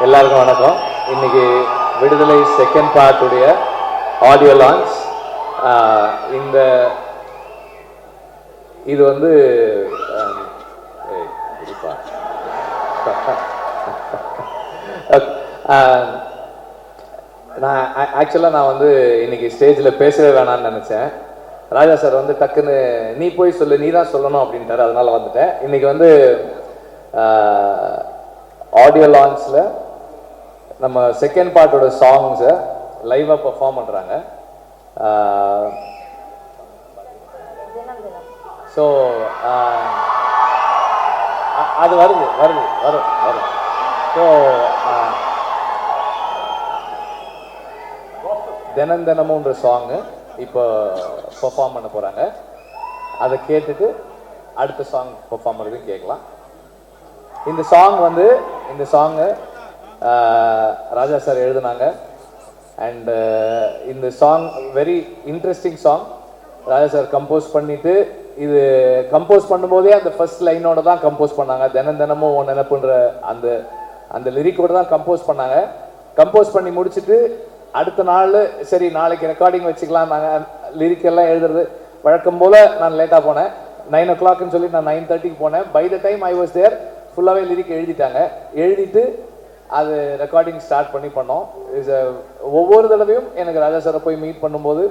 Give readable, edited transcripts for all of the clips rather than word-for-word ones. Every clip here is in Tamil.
எல்லாருக்கும் வணக்கம். இன்னைக்கு விடுதலை செகண்ட் பார்ட்டுடைய ஆடியோ லான்ச். இந்த இது வந்து நான் வந்து இன்னைக்கு ஸ்டேஜில் பேசவே வேணான்னு நினச்சேன். ராஜா சார் வந்து டக்குன்னு நீ போய் சொல்லு, நீ தான் சொல்லணும் அப்படின்ட்டாரு. அதனால வந்துட்டேன். இன்னைக்கு வந்து ஆடியோ லான்ச்சில் நம்ம செகண்ட் பார்ட்டோட சாங்ஸை லைவாக பெர்ஃபார்ம் பண்ணுறாங்க. ஸோ அது வருது. ஸோ தினமும்ன்ற சாங்கு இப்போ பெர்ஃபார்ம் பண்ண போகிறாங்க. அதை கேட்டுட்டு அடுத்த சாங் பெர்ஃபார்ம் பண்ணுறதுக்கு கேட்கலாம். இந்த சாங்கு ராஜா சார் எழுதுனாங்க. அண்ட் இந்த சாங் வெரி இன்ட்ரெஸ்டிங் சாங். ராஜா சார் கம்போஸ் பண்ணிட்டு, இது கம்போஸ் பண்ணும்போதே அந்த ஃபர்ஸ்ட் லைனோட தான் கம்போஸ் பண்ணாங்க. தினமும் நினைப்புன்ற அந்த அந்த லிரிக்கோட தான் கம்போஸ் பண்ணாங்க. கம்போஸ் பண்ணி முடிச்சுட்டு அடுத்த நாள் சரி நாளைக்கு ரெக்கார்டிங் வச்சுக்கலாம். நாங்கள் லிரிக்கெல்லாம் எழுதுறது வழக்கம் போல் நான் லேட்டாக போனேன். 9 o'clock சொல்லி நான் 9:30 போனேன். By the time I was there ஃபுல்லாகவே லிரிக் எழுதிட்டாங்க. எழுதிட்டு அது ரெக்கார்டிங் ஸ்டார்ட் பண்ணோம். ஒவ்வொரு தடவையும் எனக்கு ராஜா சாரை போய் மீட் பண்ணும்போது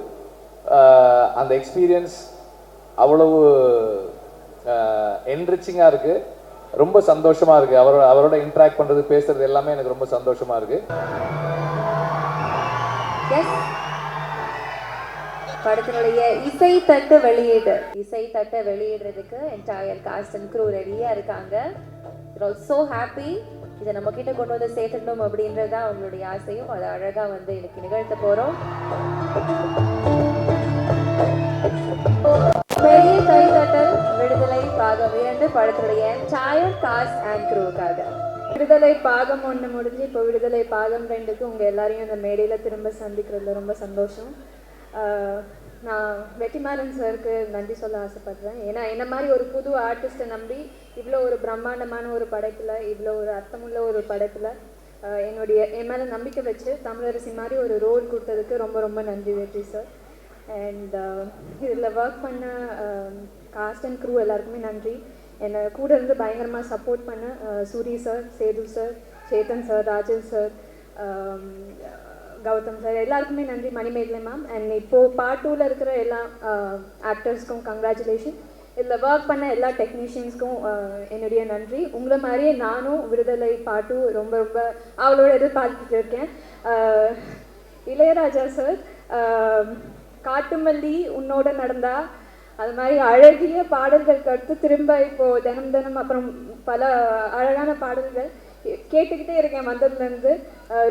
அந்த எக்ஸ்பீரியன்ஸ் அவ்வளவு என்ரிச்சிங்காக இருக்குது. ரொம்ப சந்தோஷமாக இருக்குது. அவரோட இன்ட்ராக்ட் பண்ணுறது, பேசுறது எல்லாமே எனக்கு ரொம்ப சந்தோஷமாக இருக்குது. படத்தினுடைய இசை தட்டு வெளியிடுறதுக்கு என்டையர் காஸ்ட் அண்ட் க்ரூ ரெடியா இருக்காங்க. so happy இதை நம்ம கிட்ட கொண்டு வந்து சேர்த்துடணும் அப்படின்றதா அவங்களுடைய ஆசையும். அதை அழகா வந்து எனக்கு நிகழ்த்த போறோம். பெரிய கைதட்டல் விடுதலை பாகம் 2 படத்தினுடைய என்டையர் காஸ்ட் அண்ட் க்ரூக்காக. விடுதலை பாகம் 1 முடிஞ்சு இப்போ விடுதலை பாகம் 2க்கு உங்க எல்லாரையும் அந்த மேடையில திரும்ப சந்திக்கிறதுல ரொம்ப சந்தோஷம். நான் வெற்றிமாறன் சாருக்கு நன்றி சொல்ல ஆசைப்படுறேன். ஏன்னா என்ன மாதிரி ஒரு புது ஆர்டிஸ்ட்டை நம்பி இவ்வளோ ஒரு பிரம்மாண்டமான ஒரு படைப்பில், இவ்வளோ ஒரு அர்த்தமுள்ள ஒரு படைப்பில் என் மேலே நம்பிக்கை வச்சு தமிழரசி மாதிரி ஒரு ரோல் கொடுத்ததுக்கு ரொம்ப ரொம்ப நன்றி வெற்றி சார். அண்ட் இதில் ஒர்க் பண்ண காஸ்ட் அண்ட் க்ரூ எல்லாருக்குமே நன்றி. என்னை கூட இருந்து பயங்கரமாக சப்போர்ட் பண்ண Soori sir, Sethu sir, Chetan sir, Rajan sir, Gautham sir எல்லாருக்குமே நன்றி. மணிமேகலை மேம் அண்ட் இப்போது பார்ட் 2ல் இருக்கிற எல்லா ஆக்டர்ஸ்க்கும் கங்க்ராச்சுலேஷன். இதில் ஒர்க் பண்ண எல்லா டெக்னீஷியன்ஸ்க்கும் என்னுடைய நன்றி. உங்களை மாதிரியே நானும் விடுதலை பார்ட் 2 ரொம்ப ரொம்ப அவளோட எதிர்பார்த்துட்டு இருக்கேன். இளையராஜா சார் காட்டுமல்லி உன்னோட நடந்தா அது மாதிரி அழகிய பாடல்களுக்கு அடுத்து திரும்ப இப்போது தினம் அப்புறம் பல அழகான பாடல்கள் கேட்டுக்கிட்டே இருக்கேன் வந்ததுலேருந்து.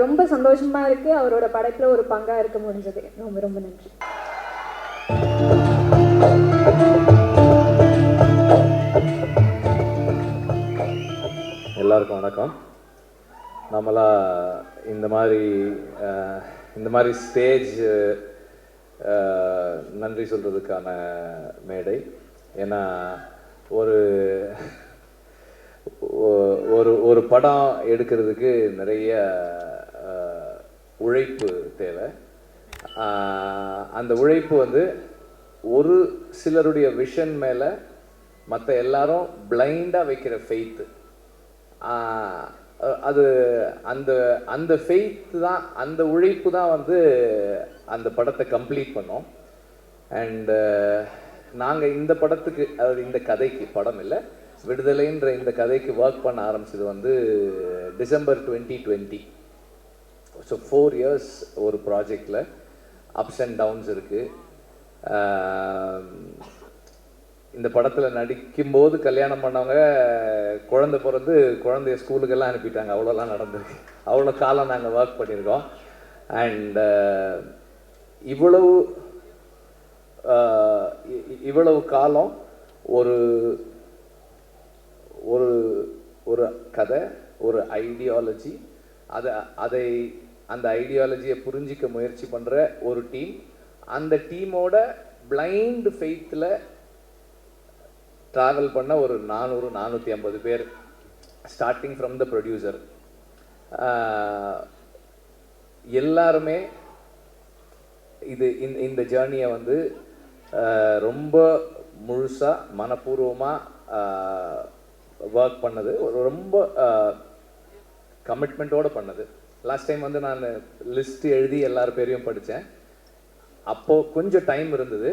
ரொம்ப சந்தோஷமாக இருக்குது. அவரோட படைப்பில் ஒரு பங்காக இருக்க முடிஞ்சது. ரொம்ப ரொம்ப நன்றி. எல்லாருக்கும் வணக்கம். நம்மளா இந்த மாதிரி ஸ்டேஜ் நன்றி சொல்கிறதுக்கான மேடை. ஏன்னா ஒரு படம் எடுக்கிறதுக்கு நிறைய உழைப்பு தேவை. அந்த உழைப்பு வந்து ஒரு சிலருடைய விஷன் மேலே மற்ற எல்லாரும் பிளைண்டாக வைக்கிற ஃபெய்த்து. அது அந்த ஃபெய்த் தான், அந்த உழைப்பு தான் வந்து அந்த படத்தை கம்ப்ளீட் பண்ணோம். அண்டு நாங்கள் இந்த படத்துக்கு, அதாவது இந்த கதைக்கு, படம் இல்லை விடுதலைன்ற இந்த கதைக்கு ஒர்க் பண்ண ஆரம்பிச்சது வந்து December 2020. ஸோ 4 years ஒரு ப்ராஜெக்டில் அப்ஸ் அண்ட் டவுன்ஸ் இருக்குது. இந்த படத்தில் நடிக்கும்போது கல்யாணம் பண்ணவங்க குழந்தை பிறந்து குழந்தைய ஸ்கூலுக்கெல்லாம் அனுப்பிட்டாங்க. அவ்வளோலாம் நடந்திருக்கு. அவ்வளோ காலம் நாங்கள் ஒர்க் பண்ணியிருக்கோம். அண்ட் இவ்வளவு காலம் ஒரு ஒரு ஒரு கதை, ஒரு ஐடியாலஜி, அந்த ஐடியாலஜியை புரிஞ்சிக்க முயற்சி பண்ணுற ஒரு டீம். அந்த டீமோட பிளைண்ட் ஃபெய்த்தில் ட்ராவல் பண்ண ஒரு 400-450 பேர், ஸ்டார்டிங் ஃப்ரம் த ப்ரொடியூசர். எல்லாருமே இது இந்த ஜேர்னியை வந்து ரொம்ப முழுசாக மனப்பூர்வமாக ஒர்க் பண்ணது, ரொம்ப கமிட்மெண்ட்டோடு பண்ணது. லாஸ்ட் டைம் வந்து நான் லிஸ்ட் எழுதி எல்லார் பேரையும் படித்தேன். அப்போது கொஞ்சம் டைம் இருந்தது,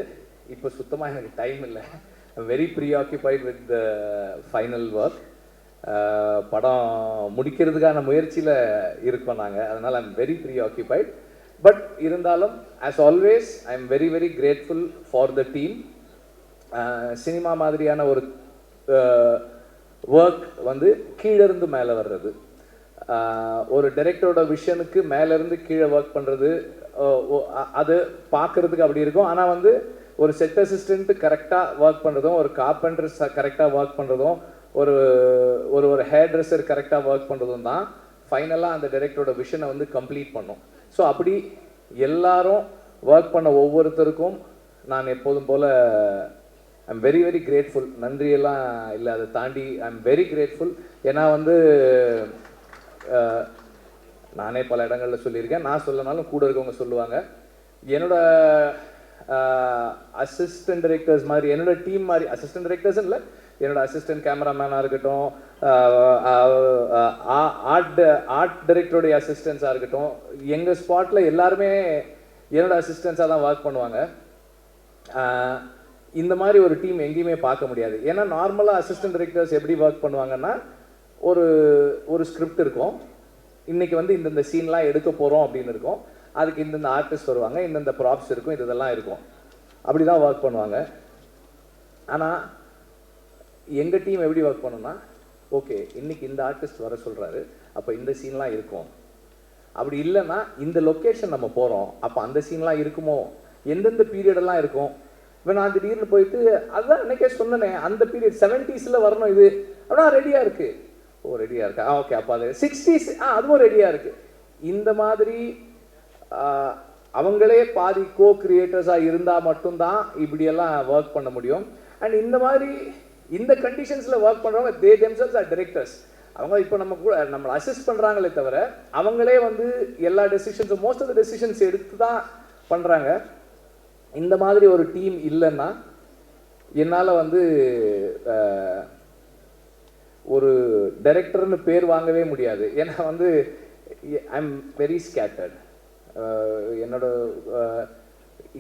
இப்போ சுத்தமாக எனக்கு டைம் இல்லை. I'm very preoccupied with the final work. படம் முடிக்கிறதுக்கான முயற்சியில் இருக்கோம் நாங்கள், அதனால் ஐம் வெரி ப்ரீஆக்கியூபைட். பட் இருந்தாலும் as always I am very very grateful for the team. Cinema மாதிரியான ஒரு ஒர்க் வந்து கீழேருந்து மேலே வர்றது, ஒரு டைரக்டரோட விஷனுக்கு மேலேருந்து கீழே ஒர்க் பண்ணுறது, அது பார்க்குறதுக்கு அப்படி இருக்கும். ஆனால் வந்து ஒரு செட் அசிஸ்டண்ட்டு கரெக்டாக ஒர்க் பண்ணுறதும், ஒரு கார்பெண்டர் கரெக்டாக ஒர்க் பண்ணுறதும், ஒரு ஒரு ஒரு ஹேர் ட்ரெஸ்ஸர் கரெக்டாக ஒர்க் பண்ணுறதும் தான் ஃபைனலாக அந்த டைரக்டரோட விஷனை வந்து கம்ப்ளீட் பண்ணும். ஸோ அப்படி எல்லாரும் ஒர்க் பண்ண ஒவ்வொருத்தருக்கும் நான் எப்போதும் போல் I am very very grateful. நன்றியெல்லாம் இல்லை, அதை தாண்டி ஐ எம் வெரி கிரேட்ஃபுல். ஏன்னா வந்து நானே பல இடங்களில் சொல்லியிருக்கேன், நான் சொல்லனாலும் கூட இருக்கவங்க சொல்லுவாங்க, என்னோட அசிஸ்டன்ட் டைரக்டர்ஸ் மாதிரி, என்னோட டீம் மாதிரி, அசிஸ்டன்ட் டைரக்டர்ஸ் இல்லை, என்னோட அசிஸ்டன்ட் கேமராமேனாக இருக்கட்டும், ஆர்ட் டைரக்டருடைய அசிஸ்டன்ஸாக இருக்கட்டும், எங்கள் ஸ்பாட்டில் எல்லாருமே என்னோட அசிஸ்டன்ஸாக தான் ஒர்க் பண்ணுவாங்க. இந்த மாதிரி ஒரு டீம் எங்கேயுமே பார்க்க முடியாது. ஏன்னா நார்மலாக அசிஸ்டன்ட் டைரக்டர்ஸ் எப்படி ஒர்க் பண்ணுவாங்கன்னா, ஒரு ஸ்கிரிப்ட் இருக்கும், இன்றைக்கி வந்து இந்தந்த சீன்லாம் எடுக்க போகிறோம் அப்படின்னு இருக்கும், அதுக்கு இந்தந்த ஆர்டிஸ்ட் வருவாங்க, இந்தந்த ப்ராப்ஸ் இருக்கும், இதெல்லாம் இருக்கும், அப்படி தான் ஒர்க் பண்ணுவாங்க. ஆனால் எங்கள் டீம் எப்படி ஒர்க் பண்ணோன்னா, ஓகே இன்றைக்கி இந்த ஆர்டிஸ்ட் வர சொல்கிறாரு, அப்போ இந்த சீன்லாம் இருக்கும், அப்படி இல்லைன்னா இந்த லொக்கேஷன் நம்ம போகிறோம், அப்போ அந்த சீன்லாம் இருக்குமோ, எந்தெந்த பீரியடெல்லாம் இருக்கும். இப்போ நான் திடீர்னு போயிட்டு அதுதான் அன்றைக்கே சொன்னேனே, அந்த பீரியட் 70s வரணும் இது, அப்படின்னா ரெடியாக இருக்குது, ஓ ரெடியாக இருக்கா, ஓகே அப்போ அது 60s அதுவும் ரெடியாக இருக்குது. இந்த மாதிரி அவங்களே பாதி கோ கிரியேட்டர்ஸாக இருந்தால் மட்டும்தான் இப்படியெல்லாம் ஒர்க் பண்ண முடியும். அண்ட் இந்த மாதிரி இந்த கண்டிஷன்ஸில் ஒர்க் பண்ணுறவங்க தே தெம்செல்ஸ் ஆர் டைரக்டர்ஸ். அவங்க இப்போ நம்ம கூட நம்மளை அசிஸ்ட் பண்ணுறாங்களே தவிர அவங்களே வந்து எல்லா டெசிஷன்ஸும் மோஸ்ட் ஆஃப் த டெசிஷன்ஸ் எடுத்து தான் பண்ணுறாங்க. இந்த மாதிரி ஒரு டீம் இல்லைன்னா என்னால் வந்து ஒரு டைரக்டர்னு பேர் வாங்கவே முடியாது. ஏன்னா வந்து ஐ எம் வெரி ஸ்கேட்டர்ட். என்னோட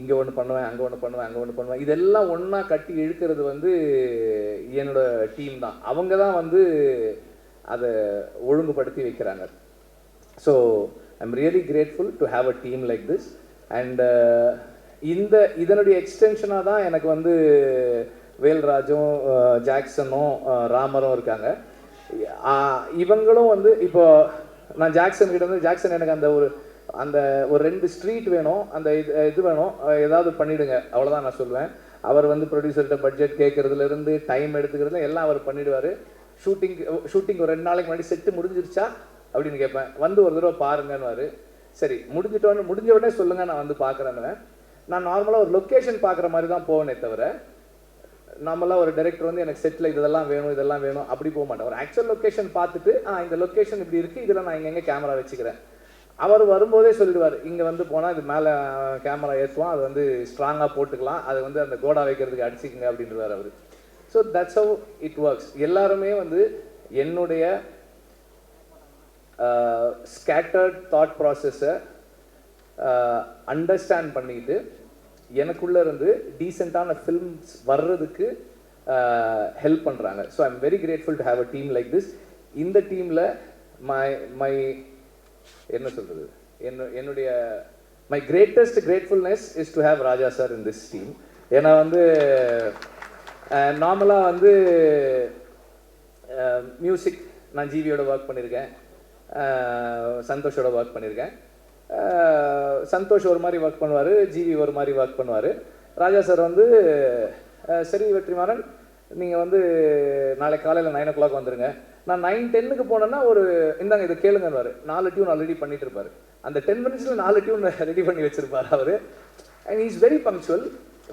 இங்கே ஒன்று பண்ணுவேன், அங்கே ஒன்று பண்ணுவேன், அங்கே ஒன்று பண்ணுவேன், இதெல்லாம் ஒன்றா கட்டி இழுக்கிறது வந்து என்னோட டீம் தான். அவங்க தான் வந்து அதை ஒழுங்குபடுத்தி வைக்கிறாங்க. So I am really grateful to have a team like this. And இதனுடைய எக்ஸ்டென்ஷனாக தான் எனக்கு வந்து வேல்ராஜும் ஜாக்சனும் ராமரும் இருக்காங்க. இவங்களும் வந்து இப்போ நான் ஜாக்சன் கிட்ட வந்து, ஜாக்சன் எனக்கு அந்த ஒரு 2 ஸ்ட்ரீட் வேணும், அந்த இது வேணும், ஏதாவது பண்ணிவிடுங்க, அவ்வளோதான் நான் சொல்லுவேன். அவர் வந்து ப்ரொடியூசர்கிட்ட பட்ஜெட் கேட்குறதுலேருந்து டைம் எடுத்துக்கிறதுல எல்லாம் அவர் பண்ணிவிடுவார். ஷூட்டிங் ஒரு 2 நாளைக்கு முன்னாடி செட்டு முடிஞ்சிருச்சா அப்படின்னு கேட்பேன், வந்து ஒரு தடவை பாருங்கன்னு. சரி முடிஞ்ச உடனே சொல்லுங்கள், நான் வந்து பார்க்குறேன்னு. நான் நார்மலாக ஒரு லொக்கேஷன் பார்க்குற மாதிரி தான் போவேனே தவிர, நார்மலாக ஒரு டைரக்டர் வந்து எனக்கு செட்டில் இதெல்லாம் வேணும் அப்படி போக மாட்டேன். ஒரு ஆக்சுவல் லொக்கேஷன் பார்த்துட்டு இந்த லொக்கேஷன் இப்படி இருக்குது, இதில் நான் எங்கே கேமரா வச்சுக்கிறேன், அவர் வரும்போதே சொல்லிடுவார், இங்கே வந்து போனால் இது மேலே கேமரா ஏற்றுவோம், அது வந்து ஸ்ட்ராங்காக போட்டுக்கலாம், அது வந்து அந்த கோடா வைக்கிறதுக்கு அடிச்சிக்கங்க அப்படின்றவார் அவர். So that's how it works. எல்லாருமே வந்து என்னுடைய ஸ்கேட்டர்ட் தாட் ப்ராசஸை அண்டர்ஸ்டாண்ட் பண்ணிக்கிட்டு எனக்குள்ளே இருந்து டீசெண்டான ஃபில்ம்ஸ் வர்றதுக்கு ஹெல்ப் பண்ணுறாங்க. So I am very grateful to have a team like this. இந்த டீமில் மை என்ன சொல்கிறது, என்னுடைய my greatest gratefulness is to have Raja sir in this team. ஏன்னா வந்து நார்மலாக வந்து மியூசிக் நான் ஜிவியோட ஒர்க் பண்ணியிருக்கேன், சந்தோஷோட ஒர்க் பண்ணியிருக்கேன். சந்தோஷ் ஒரு மாதிரி ஒர்க் பண்ணுவார், ஜிவி ஒரு மாதிரி ஒர்க் பண்ணுவார். ராஜா சார் வந்து சரி வெற்றிமாறன் நீங்கள் வந்து நாளைக்கு காலையில் 9 o'clock வந்துடுங்க, நான் 9:10 போனேன்னா ஒரு இந்தாங்க இதை கேளுங்கன்னு 4 டியூன் ஆல்ரெடி பண்ணிட்டு இருப்பார். அந்த 10 minutes 4 டியூன் ரெடி பண்ணி வச்சிருப்பார் அவர். And is very punctual,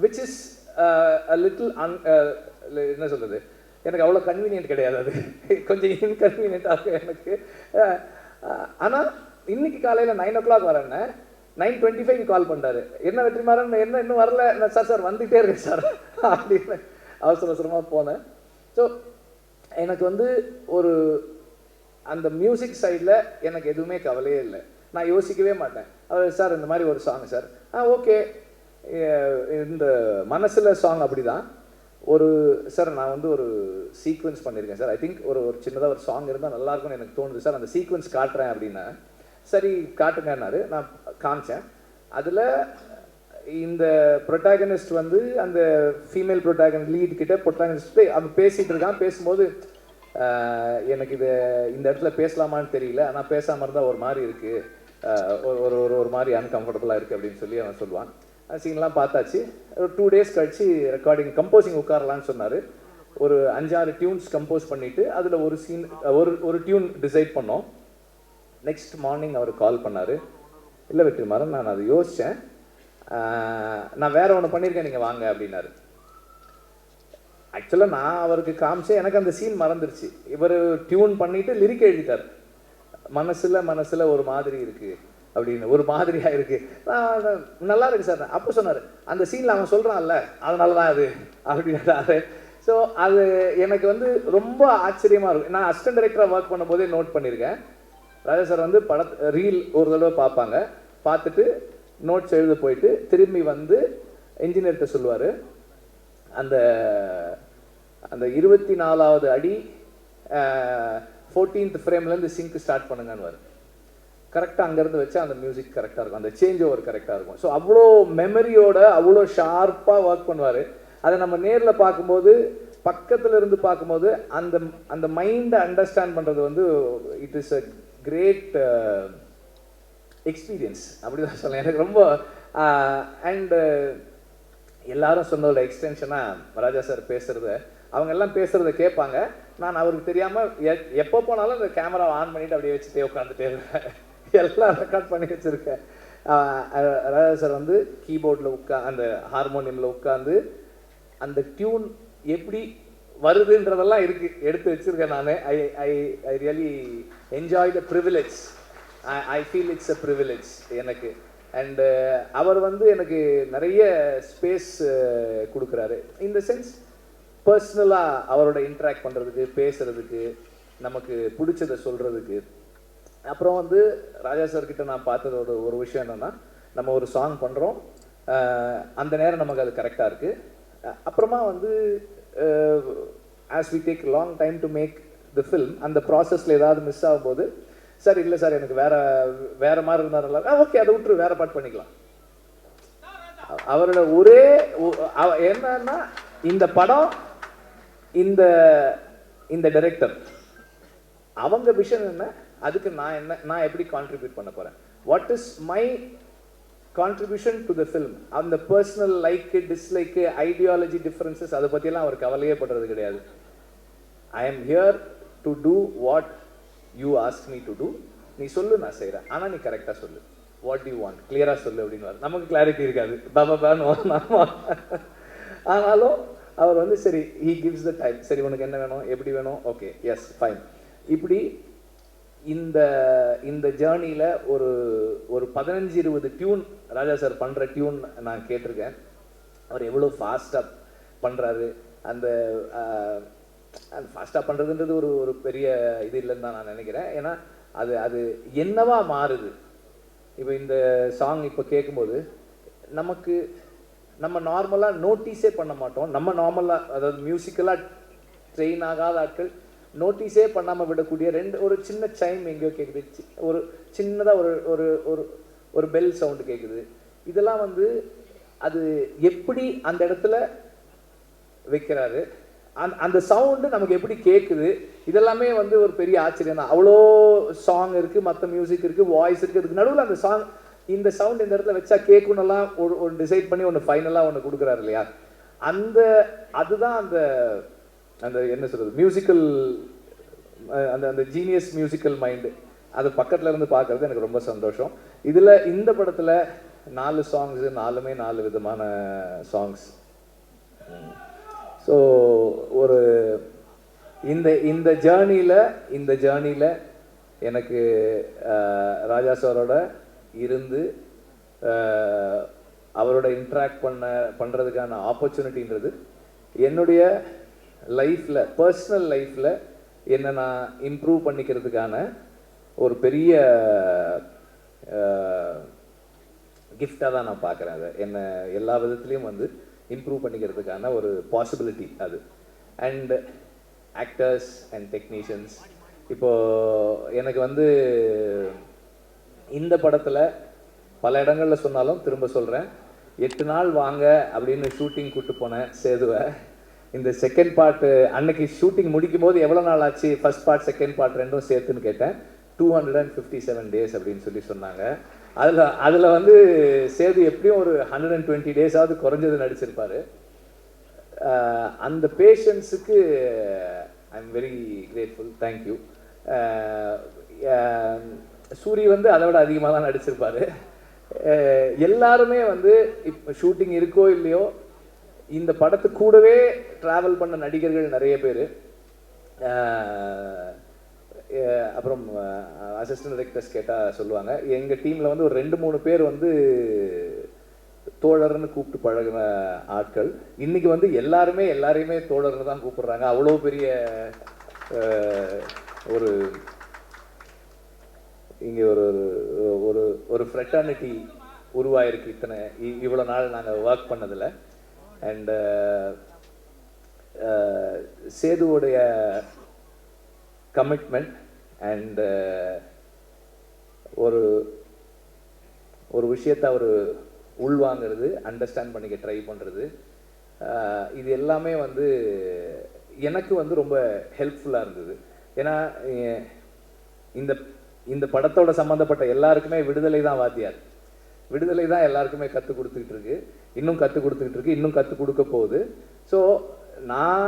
which is a little என்ன சொல்கிறது, எனக்கு அவ்வளோ கன்வீனியன்ட் கிடையாது, அது கொஞ்சம் இன்கன்வீனியன்ட்டாக எனக்கு. ஆனால் இன்னைக்கு காலையில் 9 o'clock வரேன்னு 9:25 கால் பண்ணுறாரு. என்ன வெற்றிமாறன் என்ன இன்னும் வரல? நான் சார் வந்துகிட்டே இருக்கேன் சார் அப்படின்னு அவசர அவசரமாக போனேன். ஸோ எனக்கு வந்து ஒரு அந்த மியூசிக் சைடில் எனக்கு எதுவுமே கவலையே இல்லை. நான் யோசிக்கவே மாட்டேன். அவர் சார் இந்த மாதிரி ஒரு சாங் சார், ஓகே. இந்த மனசில் சாங் அப்படி தான் ஒரு சார் நான் வந்து ஒரு சீக்வன்ஸ் பண்ணியிருக்கேன் சார். ஐ திங்க் ஒரு சின்னதாக ஒரு சாங் இருந்தால் நல்லாயிருக்கும்னு எனக்கு தோணுது சார், அந்த சீக்வன்ஸ் காட்டுறேன் அப்படின்னா. சரி காட்டுங்கன்னாரு. நான் காமிச்சேன். அதில் இந்த ப்ரொட்டாகனிஸ்ட் வந்து அந்த ஃபீமேல் ப்ரொட்டாகனிஸ்ட் லீட் கிட்ட ப்ரொட்டாகனிஸ்ட் அவன் பேசிகிட்டு இருக்கான். பேசும்போது எனக்கு இந்த இடத்துல பேசலாமான்னு தெரியல, ஆனால் பேசாமல் இருந்தால் ஒரு மாதிரி இருக்குது, ஒரு மாதிரி அன்கம்ஃபர்டபுளாக இருக்குது அப்படின்னு சொல்லி அவன் சொல்லுவான். சீன்லாம் பார்த்தாச்சு. ஒரு 2 days கழிச்சு ரெக்கார்டிங் கம்போசிங் உட்காரலான்னு சொன்னார். ஒரு 5-6 டியூன்ஸ் கம்போஸ் பண்ணிவிட்டு அதில் ஒரு சீன் ஒரு டியூன் டிசைட் பண்ணோம். நெக்ஸ்ட் மார்னிங் அவர் கால் பண்ணார். இல்லை வெற்றிமாறன், நான் அதை யோசித்தேன், நான் வேற ஒன்று பண்ணியிருக்கேன், நீங்கள் வாங்க அப்படின்னாரு. ஆக்சுவலாக நான் அவருக்கு காமிச்சேன், எனக்கு அந்த சீன் மறந்துருச்சு. இவர் டியூன் பண்ணிவிட்டு லிரிக் எழுதிட்டார். மனசில் ஒரு மாதிரி இருக்குது அப்படின்னு, ஒரு மாதிரியாக இருக்குது, நல்லா இருக்கு சார். அப்போ சொன்னார், அந்த சீனில் அவன் சொல்கிறான்ல அதனால தான் அது அப்படின்னாரு. ஸோ அது எனக்கு வந்து ரொம்ப ஆச்சரியமாக இருக்கும். நான் அசிஸ்டன்ட் டைரக்டராக ஒர்க் பண்ணும்போதே நோட் பண்ணியிருக்கேன். ராஜா சார் வந்து ரீல் ஒரு தடவை பார்ப்பாங்க, பார்த்துட்டு நோட்ஸ் எழுத போயிட்டு திரும்பி வந்து இன்ஜினியர்கிட்ட சொல்லுவார், அந்த 24வது அடி 14th ஃப்ரேம்லேருந்து சிங்க் ஸ்டார்ட் பண்ணுங்கன்னு. கரெக்டாக அங்கேருந்து வச்சா அந்த மியூசிக் கரெக்டாக இருக்கும், அந்த சேஞ்ச் ஓவர் கரெக்டாக இருக்கும். ஸோ அவ்வளோ மெமரியோட அவ்வளோ ஷார்ப்பாக ஒர்க் பண்ணுவார். அதை நம்ம நேரில் பார்க்கும்போது, பக்கத்தில் இருந்து பார்க்கும்போது அந்த மைண்டை அண்டர்ஸ்டாண்ட் பண்ணுறது வந்து it is a great experience அப்படி தான் சொல்லலாம். எனக்கு ரொம்ப அண்டு எல்லாரும் சொன்னதோட எக்ஸ்டென்ஷனாக ராஜா சார் பேசுகிறத, அவங்க எல்லாம் பேசுகிறத கேட்பாங்க. நான் அவருக்கு தெரியாமல் எப்போ போனாலும் அந்த கேமராவை ஆன் பண்ணிவிட்டு அப்படியே வச்சுட்டே உட்காந்துட்டே இருப்பேன். எல்லாம் ரெக்கார்ட் பண்ணி வச்சுருக்கேன். ராஜா சார் வந்து கீபோர்டில் அந்த ஹார்மோனியமில் உட்காந்து அந்த டியூன் எப்படி வருதுன்றதெல்லாம் எடுத்து வச்சுருக்கேன் நான். I really enjoy the privilege. I feel it's a privilege எனக்கு. அண்டு அவர் வந்து எனக்கு நிறைய ஸ்பேஸ் கொடுக்குறாரு. இந்த சென்ஸ் பர்சனலாக அவரோட இன்ட்ராக்ட் பண்ணுறதுக்கு, பேசுகிறதுக்கு, நமக்கு பிடிச்சதை சொல்கிறதுக்கு. அப்புறம் வந்து ராஜா சார்கிட்ட நான் பார்த்ததோட ஒரு விஷயம் என்னென்னா, நம்ம ஒரு சாங் பண்ணுறோம், அந்த நேரம் நமக்கு அது கரெக்டாக இருக்குது. அப்புறமா வந்து as we take long time to make the film, அந்த ப்ராசஸில் ஏதாவது மிஸ் ஆகும்போது, சார் இல்லை சார் எனக்கு வேறு மாதிரி இருந்தால் நல்லா, ஓகே அதை விட்டுரு, வேறு பாட்டு பண்ணிக்கலாம். அவரோட ஒரே என்னன்னா, இந்த படம் இந்த டைரக்டர் அவங்க விஷன் என்ன, அதுக்கு நான் எப்படி கான்ட்ரிபியூட் பண்ண போகிறேன், what is my contribution to the film. அந்த personal like dislike ideology differences அதை பற்றியெல்லாம் அவர் கவலையே படுறது கிடையாது. I am here to do what you ask me to do. நீ சொல்லு, நான் செய்கிறேன், ஆனால் நீ கரெக்டாக சொல்லு, வாட் யூ வாண்ட் கிளியராக சொல்லு அப்படின்னு. நமக்கு கிளாரிட்டி இருக்காது, ஆனாலும் அவர் வந்து சரி, ஹீ கிவ்ஸ் த டைம். சரி உனக்கு என்ன வேணும், எப்படி வேணும், ஓகே எஸ் ஃபைன். இப்படி இந்த ஜேர்னியில் ஒரு 15-20 டியூன் ராஜா சார் பண்ணுற டியூன் நான் கேட்டிருக்கேன். அவர் எவ்வளோ ஃபாஸ்ட்டாக பண்ணுறாரு. அந்த ஃபாஸ்ட்டாக பண்ணுறதுன்றது ஒரு பெரிய இது இல்லைன்னு தான் நான் நினைக்கிறேன். ஏன்னா அது என்னவா மாறுது. இப்போ இந்த சாங் இப்போ கேட்கும்போது நம்ம நார்மலாக நோட்டீஸே பண்ண மாட்டோம். நம்ம நார்மலாக, அதாவது மியூசிக்கலாக ட்ரெயின் ஆகாத ஆட்கள் நோட்டீஸே பண்ணாமல் விடக்கூடிய ஒரு சின்ன சைம் எங்கேயோ கேட்குது, ஒரு சின்னதாக ஒரு பெல் சவுண்டு கேட்குது. இதெல்லாம் வந்து அது எப்படி அந்த இடத்துல வைக்கிறாரு, அந்த சவுண்டு நமக்கு எப்படி கேட்குது, இதெல்லாமே வந்து ஒரு பெரிய ஆச்சரியம் தான். அவ்வளோ சாங் இருக்குது, மற்ற மியூசிக் இருக்குது, வாய்ஸ் இருக்குது, இதுக்கு நடுவில் அந்த சாங் இந்த சவுண்ட் இந்த இடத்துல வச்சா கேட்கணும்லாம் ஒரு டிசைட் பண்ணி ஒன்று ஃபைனலாக ஒன்று கொடுக்குறாரு இல்லையா. அதுதான் அந்த என்ன சொல்கிறது, மியூசிக்கல் அந்த ஜீனியஸ் மியூசிக்கல் மைண்டு. அது பக்கத்தில் இருந்து பார்க்குறது எனக்கு ரொம்ப சந்தோஷம். இதில் இந்த படத்தில் 4 சாங்ஸு, 4மே 4 விதமான சாங்ஸ். ஸோ ஒரு இந்த ஜேர்னியில் எனக்கு ராஜா சாரோட இருந்து அவரோட இன்ட்ராக்ட் பண்ணுறதுக்கான ஆப்பர்ச்சுனிட்டின்றது என்னுடைய லைஃப்பில், பர்சனல் லைஃப்பில் என்னை நான் இம்ப்ரூவ் பண்ணிக்கிறதுக்கான ஒரு பெரிய கிஃப்டாக தான் நான் பார்க்குறேன். அதை என்னை எல்லா விதத்துலேயும் வந்து இம்ப்ரூவ் பண்ணிக்கிறதுக்கான ஒரு பாசிபிலிட்டி அது. அண்ட் ஆக்டர்ஸ் அண்ட் டெக்னீஷியன்ஸ், இப்போது எனக்கு வந்து இந்த படத்தில் பல இடங்களில் சொன்னாலும் திரும்ப சொல்கிறேன், 8 நாள் வாங்க அப்படின்னு ஷூட்டிங் கூப்பிட்டு போனேன் சேதுவை. இந்த செகண்ட் பார்ட்டு அன்னைக்கு ஷூட்டிங் முடிக்கும் போது எவ்வளோ நாள் ஆச்சு ஃபர்ஸ்ட் பார்ட் செகண்ட் பார்ட் ரெண்டும் சேர்த்துன்னு கேட்டேன். 257 டேஸ் அப்படின்னு சொன்னாங்க. அதில் வந்து சேது எப்படியும் ஒரு 120 டேஸாவது குறைஞ்சது நடிச்சிருப்பாரு. அந்த பேஷன்ஸுக்கு I am very grateful, thank you. Soori வந்து அதை விட அதிகமாக தான் நடிச்சிருப்பாரு. எல்லாருமே வந்து இப்போ ஷூட்டிங் இருக்கோ இல்லையோ இந்த படத்து கூடவே ட்ராவல் பண்ண நடிகர்கள் நிறைய பேர். அப்புறம் அசிஸ்டன்ட் டைரக்டர்ஸ் கேட்டால் சொல்லுவாங்க, எங்கள் டீமில் வந்து ஒரு 2-3 பேர் வந்து தோழர்னு கூப்பிட்டு பழகின ஆட்கள். இன்னைக்கு வந்து எல்லாரையுமே தோழர்னு தான் கூப்பிடுறாங்க. அவ்வளோ பெரிய ஒரு இங்கே ஒரு ஒரு ஒரு ஃப்ரெட்டர்னிட்டி உருவாயிருக்கு இவ்வளோ நாள் நாங்கள் ஒர்க் பண்ணதில். அண்ட் சேதுவோடைய கமிட்மெண்ட் அண்ட் ஒரு விஷயத்தை அவர் உள்வாங்கிறது, அண்டர்ஸ்டாண்ட் பண்ணிக்க ட்ரை பண்ணுறது, இது எல்லாமே வந்து எனக்கு வந்து ரொம்ப ஹெல்ப்ஃபுல்லாக இருந்தது. ஏன்னா இந்த படத்தோட சம்மந்தப்பட்ட எல்லாருக்குமே விடுதலை தான் வாத்தியார். விடுதலை தான் எல்லாருக்குமே கற்றுக் கொடுத்துக்கிட்டு இருக்கு, இன்னும் கற்றுக் கொடுத்துக்கிட்டு இருக்கு, இன்னும் கற்றுக் கொடுக்க போகுது. ஸோ நான்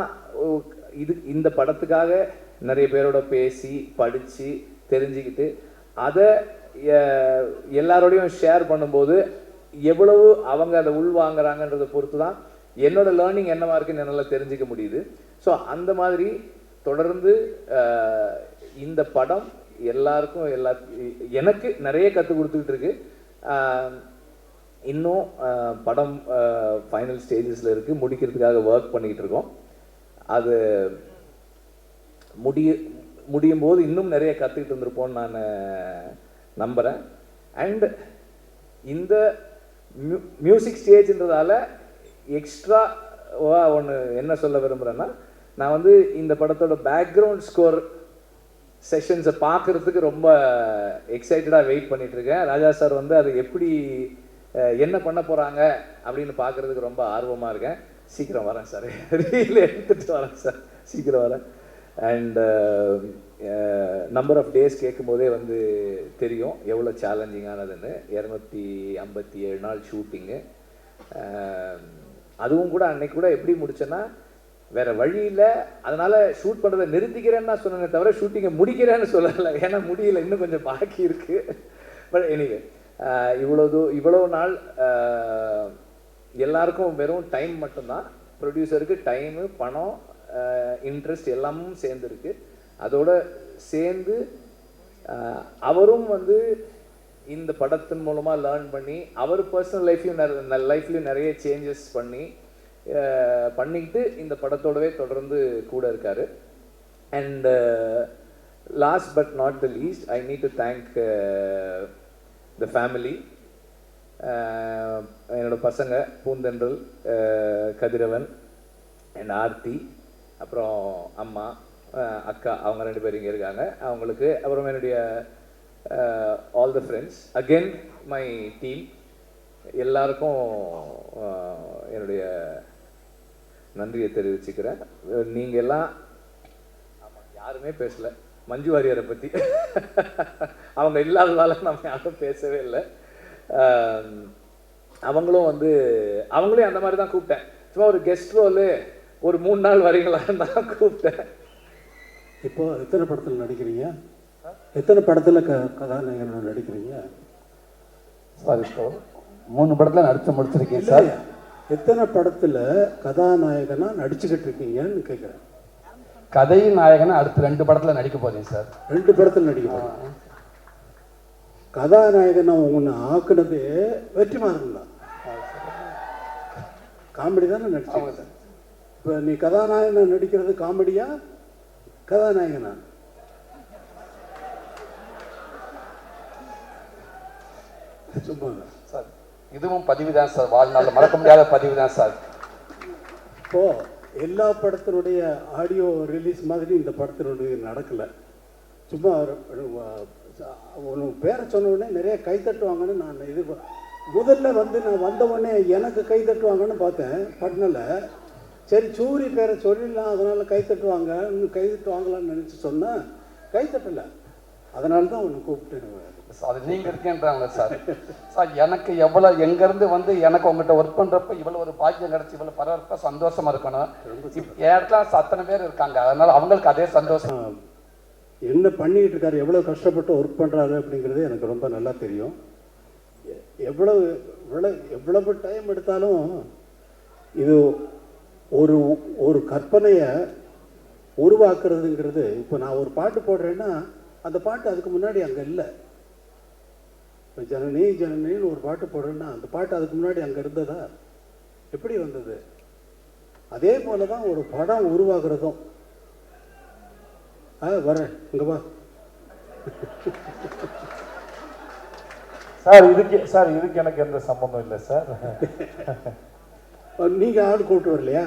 இந்த படத்துக்காக நிறைய பேரோட பேசி படித்து தெரிஞ்சுக்கிட்டு அதை எல்லாரோடையும் ஷேர் பண்ணும்போது எவ்வளவு அவங்க அதை உள்வாங்கிறாங்கன்றதை பொறுத்து தான் என்னோட லேர்னிங் என்னவா இருக்குன்னு என்னால் தெரிஞ்சுக்க முடியுது. ஸோ அந்த மாதிரி தொடர்ந்து இந்த படம் எல்லாருக்கும் எனக்கு நிறைய கற்றுக் கொடுத்துக்கிட்டு இருக்கு. இன்னும் படம் ஃபைனல் ஸ்டேஜஸில் இருக்குது, முடிக்கிறதுக்காக ஒர்க் பண்ணிக்கிட்டு இருக்கோம். அது முடியும் போது இன்னும் நிறைய கற்றுக்கிட்டு இருந்திருப்போம்னு நான் நம்புகிறேன். அண்ட் இந்த மியூசிக் ஸ்டேஜ்ன்றதால எக்ஸ்ட்ராவாக ஒன்று என்ன சொல்ல விரும்புகிறேன்னா, நான் வந்து இந்த படத்தோட பேக்ரவுண்ட் ஸ்கோர் செஷன்ஸை பார்க்குறதுக்கு ரொம்ப எக்ஸைட்டடாக வெயிட் பண்ணிகிட்ருக்கேன். ராஜா சார் வந்து அது எப்படி என்ன பண்ண போகிறாங்க அப்படின்னு பார்க்குறதுக்கு ரொம்ப ஆர்வமாக இருக்கேன். சீக்கிரம் வரேன் சார், ரீல் எடுத்துகிட்டு வரேன் சார், சீக்கிரம் வரேன். அண்ட் நம்பர் ஆஃப் டேஸ் கேட்கும் போதே வந்து தெரியும் எவ்வளோ சேலஞ்சிங்கானதுன்னு. 257 நாள் ஷூட்டிங்கு. அதுவும் கூட அன்னைக்கு கூட எப்படி முடிச்சேன்னா, வேறு வழி இல்லை, அதனால் ஷூட் பண்ணுறதை நிறுத்திக்கிறேன்னு நான் சொன்னேனே தவிர ஷூட்டிங்கை முடிக்கிறேன்னு சொல்லலை. ஏன்னா முடியல, இன்னும் கொஞ்சம் பாக்கி இருக்குது. பட் எனிவே இவ்வளோ நாள் எல்லாருக்கும் வெறும் டைம் மட்டும்தான். ப்ரொடியூசருக்கு டைமு, பணம், இன்ட்ரெஸ்ட் எல்லாமும் சேர்ந்துருக்கு. அதோட சேர்ந்து அவரும் வந்து இந்த படத்தின் மூலமாக லேர்ன் பண்ணி அவர் பர்சனல் லைஃப்லையும் நிறைய சேஞ்சஸ் பண்ணிக்கிட்டு இந்த படத்தோடவே தொடர்ந்து கூட இருக்கார். And last but not the least, I need to thank the family. என்னோட பசங்க பூந்தென்றல், கதிரவன் அண்ட் ஆர்த்தி, அப்புறம் அம்மா, அக்கா, அவங்க 2 பேர் இங்கே இருக்காங்க, அவங்களுக்கு. அப்புறம் என்னுடைய all the friends, again my team, எல்லாருக்கும் என்னுடைய நன்றியை தெரிவிச்சுக்கிறேன். நீங்கள் எல்லாம் யாருமே பேசலை மஞ்சு வாரியரை பற்றி. அவங்க இல்லாததால நம்ம யாரும் பேசவே இல்லை. அவங்களையும் அந்த மாதிரி தான் கூப்பிட்டேன். சும்மா ஒரு கெஸ்ட் ரோலு ஒரு 3 நாள் வரீங்களான்னு தான் கூப்பிட்டேன். இப்போ எத்தனை படத்தில் நடிக்கிறீங்க? எத்தனை படத்தில் கதாநாயகன் நடிக்கிறீங்க? சாரி சார், 3 படத்தில் நடித்து முடிச்சிருக்கேன் சார். எத்தனை படத்தில் கதாநாயகனாக நடிச்சுக்கிட்டு இருக்கீங்கன்னு கேட்குறேன். கதையின் நாயகனை அடுத்து 2 படத்தில் நடிக்க போறீங்க சார். 2 படத்தில் நடிக்க போகிறேன். கதாநாயகனை உன்னை ஆக்குனது வெற்றிமாறன் தான். காமெடி தானே நடிச்சாங்க சார். இப்போ நீ கதாநாயகனை நடிக்கிறது காமெடியா கதாநாயகனா? சும்மா சார் இதுவும் பதிவு தான் சார், வாழ்நாளில் மறக்க முடியாத பதிவு தான் சார். இப்போ எல்லா படத்தினுடைய ஆடியோ ரிலீஸ் மாதிரி இந்த படத்தினுடைய நடக்கலை. சும்மா ஒன்று பேரை சொன்ன உடனே நிறைய கை தட்டுவாங்கன்னு நான் முதல்ல நான் வந்த உடனே எனக்கு கை தட்டுவாங்கன்னு பார்த்தேன் பட்னில். சரி சூரி பேரை சொல்லிடலாம், அதனால் கை தட்டுவாங்க, இன்னும் கை தட்டுவாங்களான்னு நினச்சி சொன்னேன். கை தட்டலை, அதனால தான் ஒன்று கூப்பிட்டேன். அது நீங்கள் இருக்கேன்றாங்க சார். சார் எனக்கு எவ்வளோ எங்கேருந்து வந்து எனக்கு உங்கள்கிட்ட ஒர்க் பண்ணுறப்ப இவ்வளோ ஒரு பாக்கியம் கிடச்சி இவ்வளோ பரவாயில்ல சந்தோஷமாக இருக்கணும். என் இடத்துல அத்தனை பேர் இருக்காங்க, அதனால் அவங்களுக்கு அதே சந்தோஷம். என்ன பண்ணிக்கிட்டு இருக்காரு, எவ்வளோ கஷ்டப்பட்டு ஒர்க் பண்ணுறாரு அப்படிங்கிறது எனக்கு ரொம்ப நல்லா தெரியும். எவ்வளவு டைம் எடுத்தாலும் இது ஒரு ஒரு கற்பனையை உருவாக்குறதுங்கிறது. இப்போ நான் ஒரு பாட்டு போடுறேன்னா அந்த பாட்டு அதுக்கு முன்னாடி அங்கே இல்லை. இப்போ ஜனனி ஜனனின்னு ஒரு பாட்டு போடுறேன்னா அந்த பாட்டு அதுக்கு முன்னாடி அங்கே இருந்ததா? எப்படி வந்தது? அதே போல தான் ஒரு படம் உருவாக்குறதும். வரேன், இங்கே வா சார். இதுக்கு எனக்கு எந்த சம்பந்தம் இல்லை சார். நீங்கள் ஆள் கூப்பிட்டு வரலையா?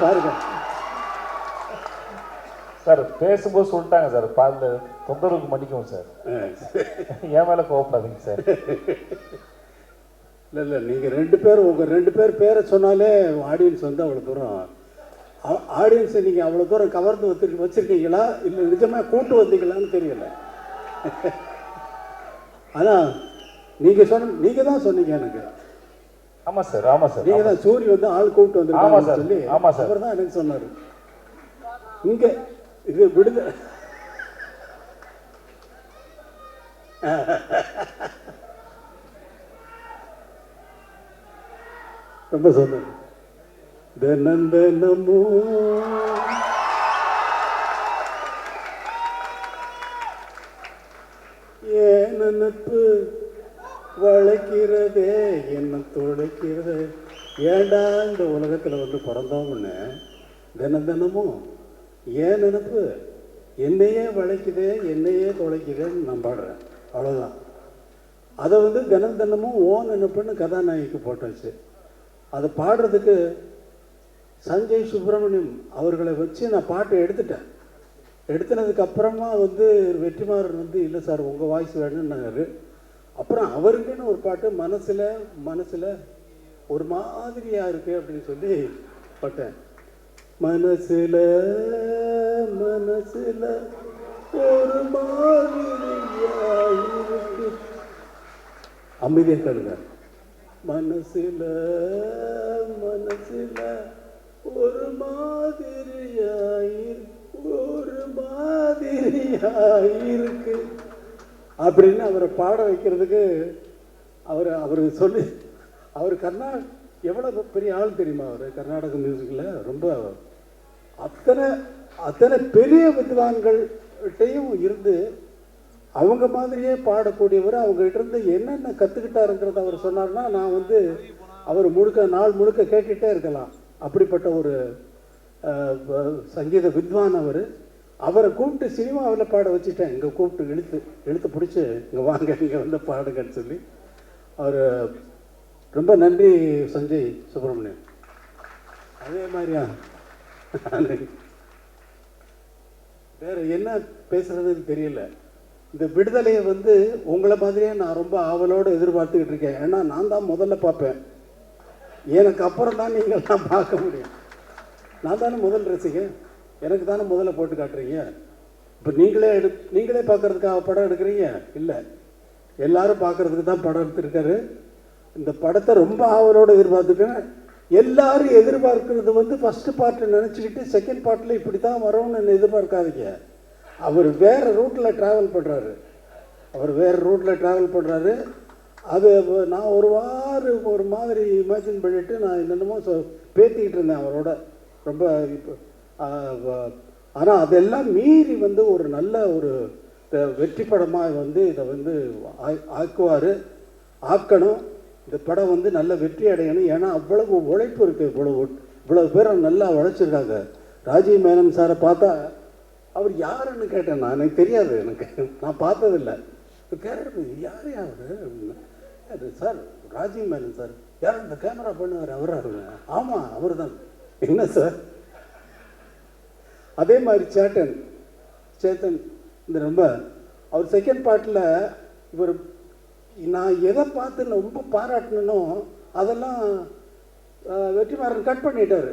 பாருங்க சார், பேசும்போது சொல்லிட்டாங்க சார், பால் தொந்தரவுக்கு மன்னிக்கும் சார். என் மேலே கோவப்படாதீங்க சார். இல்லை நீங்கள் 2 பேர் உங்கள் 2 பேர் பேரை சொன்னாலே ஆடியன்ஸ் வந்து அவ்வளோ தூரம் ஆடியன்ஸை நீங்கள் அவ்வளோ தூரம் கவர்ந்து வச்சுருக்கீங்களா இல்லை நிஜமாக கூட்டு வந்தீங்களான்னு தெரியல. ஆனால் நீங்கள் தான் சொன்னீங்க எனக்கு. ஆமாம் சார், ஆமாம் சார். நீங்கள் தான் சூரிய வந்து ஆள் கூப்பிட்டு வந்துருக்காங்க சொல்லி. ஆமாம் சார், அவர் தான் எனக்கு சொன்னார். இங்கே இது விடுதலை ரொம்ப சொன்னார். தினந்தனமோ ஏன் நினைப்பு வளைக்கிறதே என்ன துளைக்கிறது. ஏண்டா இந்த உலகத்தில் வந்து பிறந்தோம்னு தினமும் ஏன் நினைப்பு என்னையே வளைக்குதே என்னையே துளைக்குதேன்னு நான் பாடுறேன். அவ்வளோதான். அதை வந்து தினமும் ஓ நினைப்புன்னு கதாநாயகிக்கு போட்டாச்சு. அதை பாடுறதுக்கு சஞ்சய் சுப்பிரமணியம் அவர்களை வச்சு நான் பாட்டை எடுத்துட்டேன். எடுத்துனதுக்கு அப்புறமா வந்து வெற்றிமாறன் வந்து இல்லை சார் உங்கள் வாய்ஸ் வேணும்னாரு. அப்புறம் அவருக்குன்னு ஒரு பாட்டு மனசில் ஒரு மாதிரியாக இருக்குது அப்படின்னு சொல்லி பாட்டேன். மனசில் ஒரு மாதிரியாக இருக்கு. அமைதியாக கேளுங்க. மனசில் ஒரு மாதிரியாயிருக்கு அப்படின்னு அவரை பாட வைக்கிறதுக்கு அவருக்கு சொல்லி அவர் எவ்வளோ பெரிய ஆள் தெரியுமா? அவர் கர்நாடக மியூசிக்கில் ரொம்ப அத்தனை பெரிய வித்வான்கள்கிட்டையும் இருந்து அவங்க மாதிரியே பாடக்கூடியவர். அவங்ககிட்ட இருந்து என்னென்ன கற்றுக்கிட்டாருங்கிறத அவர் சொன்னார்னா நான் வந்து அவர் நாள் முழுக்க கேட்டுகிட்டே இருக்கலாம். அப்படிப்பட்ட ஒரு சங்கீத வித்வான் அவர். அவரை கூப்பிட்டு சினிமாவில் பாட வச்சுட்டேன். இங்கே கூப்பிட்டு இழுத்து பிடிச்சி இங்கே வாங்க இங்கே வந்து பாடுங்கன்னு சொல்லி. அவர் ரொம்ப நன்றி சஞ்சய் சுப்பிரமணியம். அதே மாதிரியா வேறு என்ன பேசுகிறதுன்னு தெரியல. இந்த விடுதலையை வந்து உங்களை மாதிரியே நான் ரொம்ப ஆவலோடு எதிர்பார்த்துக்கிட்டு இருக்கேன். ஏன்னா நான் தான் முதல்ல பார்ப்பேன். எனக்கு அப்புறம் தான் நீங்கள் தான் பார்க்க முடியும். நான் தானே முதல் ரசிகன், எனக்கு தானே முதல்ல போட்டு காட்டுறீங்க. இப்போ நீங்களே பார்க்கறதுக்காக படம் எடுக்கிறீங்க? இல்லை, எல்லாரும் பார்க்கறதுக்கு தான் படம் எடுத்துருக்காரு. இந்த படத்தை ரொம்ப ஆவலோடு எதிர்பார்த்துக்கேன். எல்லாரும் எதிர்பார்க்கறது வந்து ஃபஸ்ட்டு பார்ட்டை நினச்சிக்கிட்டு செகண்ட் பார்ட்டில் இப்படி தான் வரும்னு எதிர்பார்க்காதீங்க. அவர் வேறு ரூட்டில் ட்ராவல் பண்ணுறாரு. அது நான் ஒரு மாதிரி இமேஜின் பண்ணிவிட்டு நான் என்னென்னமோ பேத்திக்கிட்டு இருந்தேன் அவரோட. ரொம்ப இப்போ ஆனால் அதெல்லாம் மீறி வந்து ஒரு நல்ல ஒரு வெற்றி படமாக வந்து இதை வந்து ஆக்கணும். இந்த படம் வந்து நல்ல வெற்றி அடையணும். ஏன்னா அவ்வளவு உழைப்பு இருக்குது. இவ்வளவு பேர் நல்லா உழைச்சிருக்காங்க. ராஜீவ் மேனன் சாரை பார்த்தா அவர் யாருன்னு கேட்டேன் நான். எனக்கு தெரியாது, நான் பார்த்ததில்லை. கேரக்டர் யார் அப்படின்னு சார் ராஜீவ் மேனன் சார். யார் இந்த கேமரா பண்ணுவார் அவரா? ஆமாம் அவர் தான். என்ன சார்? அதே மாதிரி சேத்தன் இந்த ரொம்ப அவர் செகண்ட் பார்ட்டில் இவர் நான் எதை பார்த்து ரொம்ப பாராட்டணும் அதெல்லாம் வெற்றிமாறன் கட் பண்ணிட்டார்.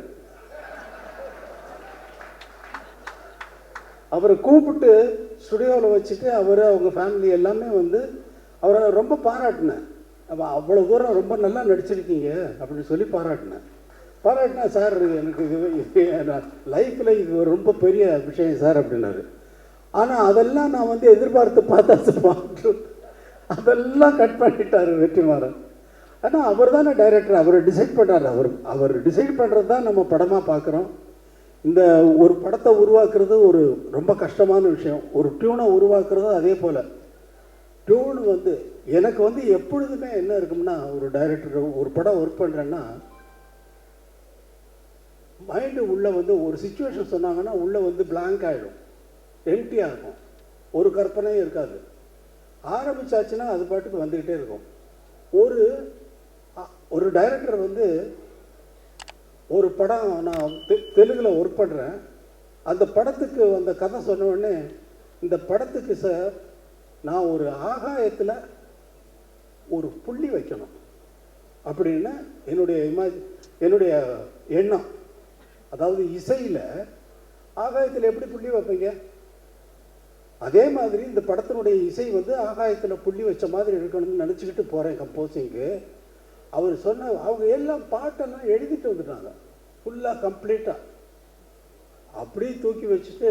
அவரை கூப்பிட்டு ஸ்டுடியோவில் வச்சுட்டு அவங்க ஃபேமிலி எல்லாமே வந்து அவரை ரொம்ப பாராட்டினேன். அவ்வளோ தூரம் ரொம்ப நல்லா நடிச்சிருக்கீங்க அப்படின்னு சொல்லி பாராட்டினா சார் எனக்கு இது லைஃப்பில் இது ரொம்ப பெரிய விஷயம் சார் அப்படின்னாரு. ஆனால் அதெல்லாம் நான் வந்து எதிர்பார்த்து பார்த்து அதெல்லாம் கட் பண்ணிட்டார் வெற்றிமாறன். ஆனால் அவர் தானே டைரக்டர், அவர் டிசைட் பண்ணார். அவர் டிசைட் பண்ணுறது தான் நம்ம படமாக பார்க்குறோம். இந்த ஒரு படத்தை உருவாக்குறது ஒரு ரொம்ப கஷ்டமான விஷயம். ஒரு டியூனை உருவாக்குறது அதே போல். டியூன் வந்து எனக்கு வந்து எப்பொழுதுமே என்ன இருக்கும்னா, ஒரு டைரக்டர் ஒரு படம் ஒர்க் பண்ணுறேன்னா மைண்டு உள்ளே வந்து ஒரு சிச்சுவேஷன் சொன்னாங்கன்னா உள்ளே வந்து பிளாங்க் ஆகிடும், எம்டியாக இருக்கும், ஒரு கற்பனையும் இருக்காது. ஆரம்பித்தாச்சுன்னா அது பாட்டுக்கு வந்துக்கிட்டே இருக்கும். ஒரு டைரக்டர் வந்து ஒரு படம் நான் தெலுங்கில் ஒர்க் பண்ணுறேன். அந்த படத்துக்கு அந்த கதை சொன்ன உடனே இந்த படத்துக்கு சார் நான் ஒரு ஆகாயத்தில் ஒரு புள்ளி வைக்கணும் அப்படின்னு என்னுடைய எண்ணம். அதாவது இசையில் ஆகாயத்தில் எப்படி புள்ளி வைப்பீங்க? அதே மாதிரி இந்த படத்தினுடைய இசை வந்து ஆகாயத்தில் புள்ளி வச்ச மாதிரி இருக்கணும்னு நினச்சிக்கிட்டு போகிறேன் கம்போசிங்கு. அவர் அவங்க எல்லாம் பாட்டெல்லாம் எழுதிட்டு வந்துட்டாங்க ஃபுல்லாக கம்ப்ளீட்டாக. அப்படியே தூக்கி வச்சுட்டு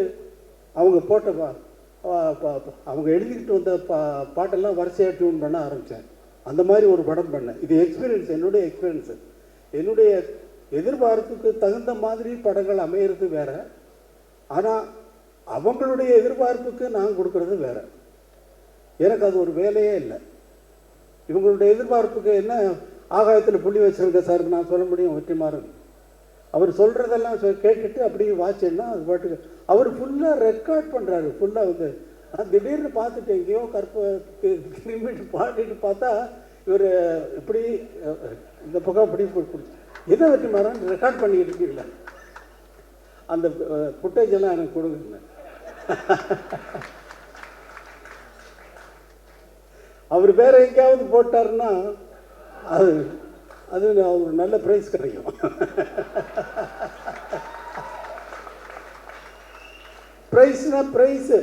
அவங்க போட்ட அவங்க எழுதிக்கிட்டு வந்த பாட்டெல்லாம் வரிசையாக டியூன் பண்ண ஆரம்பித்தேன். அந்த மாதிரி ஒரு படம் பண்ணேன். இது எக்ஸ்பீரியன்ஸ், என்னுடைய எக்ஸ்பீரியன்ஸு. என்னுடைய எதிர்பார்ப்புக்கு தகுந்த மாதிரி படங்கள் அமையிறது வேறு, ஆனால் அவங்களுடைய எதிர்பார்ப்புக்கு நான் கொடுக்கறது வேறு. எனக்கு அது ஒரு வேலையே இல்லை. இவங்களுடைய எதிர்பார்ப்புக்கு என்ன ஆகாயத்தில் புள்ளி வச்சுருக்க சார் நான் சொல்ல முடியும் வெற்றிமாறன். அவர் சொல்கிறதெல்லாம் கேட்டுட்டு அப்படியே வாட்சேன்னா அது பாட்டுக்கு அவர் ஃபுல்லாக ரெக்கார்ட் பண்ணுறாரு. ஃபுல்லாக வந்து நான் திடீர்னு பார்த்துட்டு எங்கேயோ திரும்பிட்டு பாடிட்டு பார்த்தா இவர் இப்படி இந்த பக்கம் இப்படி பிடிச்சி எதை வெற்றிமாறன் ரெக்கார்ட் பண்ணிக்கிட்டு இருக்கீங்களா? அந்த ஃபுட்டேஜ் எல்லாம் எனக்கு கொடுங்க. அவர் வேற எங்கேயாவது போட்டாருன்னா அது ஒரு நல்ல ப்ரைஸ் கிடைக்கும். ப்ரைஸ்னா ப்ரைஸு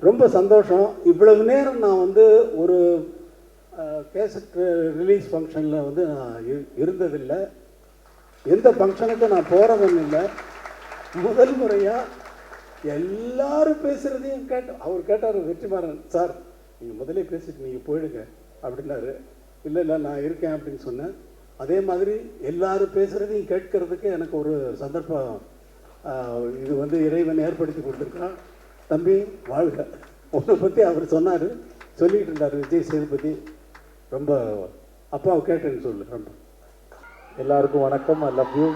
ரொம்ப சந்தோஷம். இவ்வளவு நேரம் நான் வந்து ஒரு கேசட் ரிலீஸ் ஃபங்க்ஷனில் வந்து நான் இருந்ததில்லை. எந்த ஃபங்க்ஷனுக்கும் நான் போகிறதும் இல்லை. முதல் முறையாக எல்லாரும் பேசுகிறதையும் அவர் கேட்டார் வெற்றிமாறன் சார் நீங்கள் முதலே பேசிட்டு நீங்கள் போயிடுங்க அப்படின்னாரு. இல்லை நான் இருக்கேன் அப்படின்னு சொன்னேன். அதே மாதிரி எல்லாரும் பேசுகிறதையும் கேட்கறதுக்கு எனக்கு ஒரு சந்தர்ப்பம் இது வந்து இறைவன் ஏற்படுத்தி கொடுத்துருக்கான். தம்பி வாழ்க. உன்னை பற்றி அவர் சொல்லிக்கிட்டு இருந்தார் விஜய் சேதுபதி. ரொம்ப அப்பாவை கேட்டேன்னு சொல்லு. ரொம்ப எல்லாருக்கும் வணக்கம். ஐ லவ் யூ.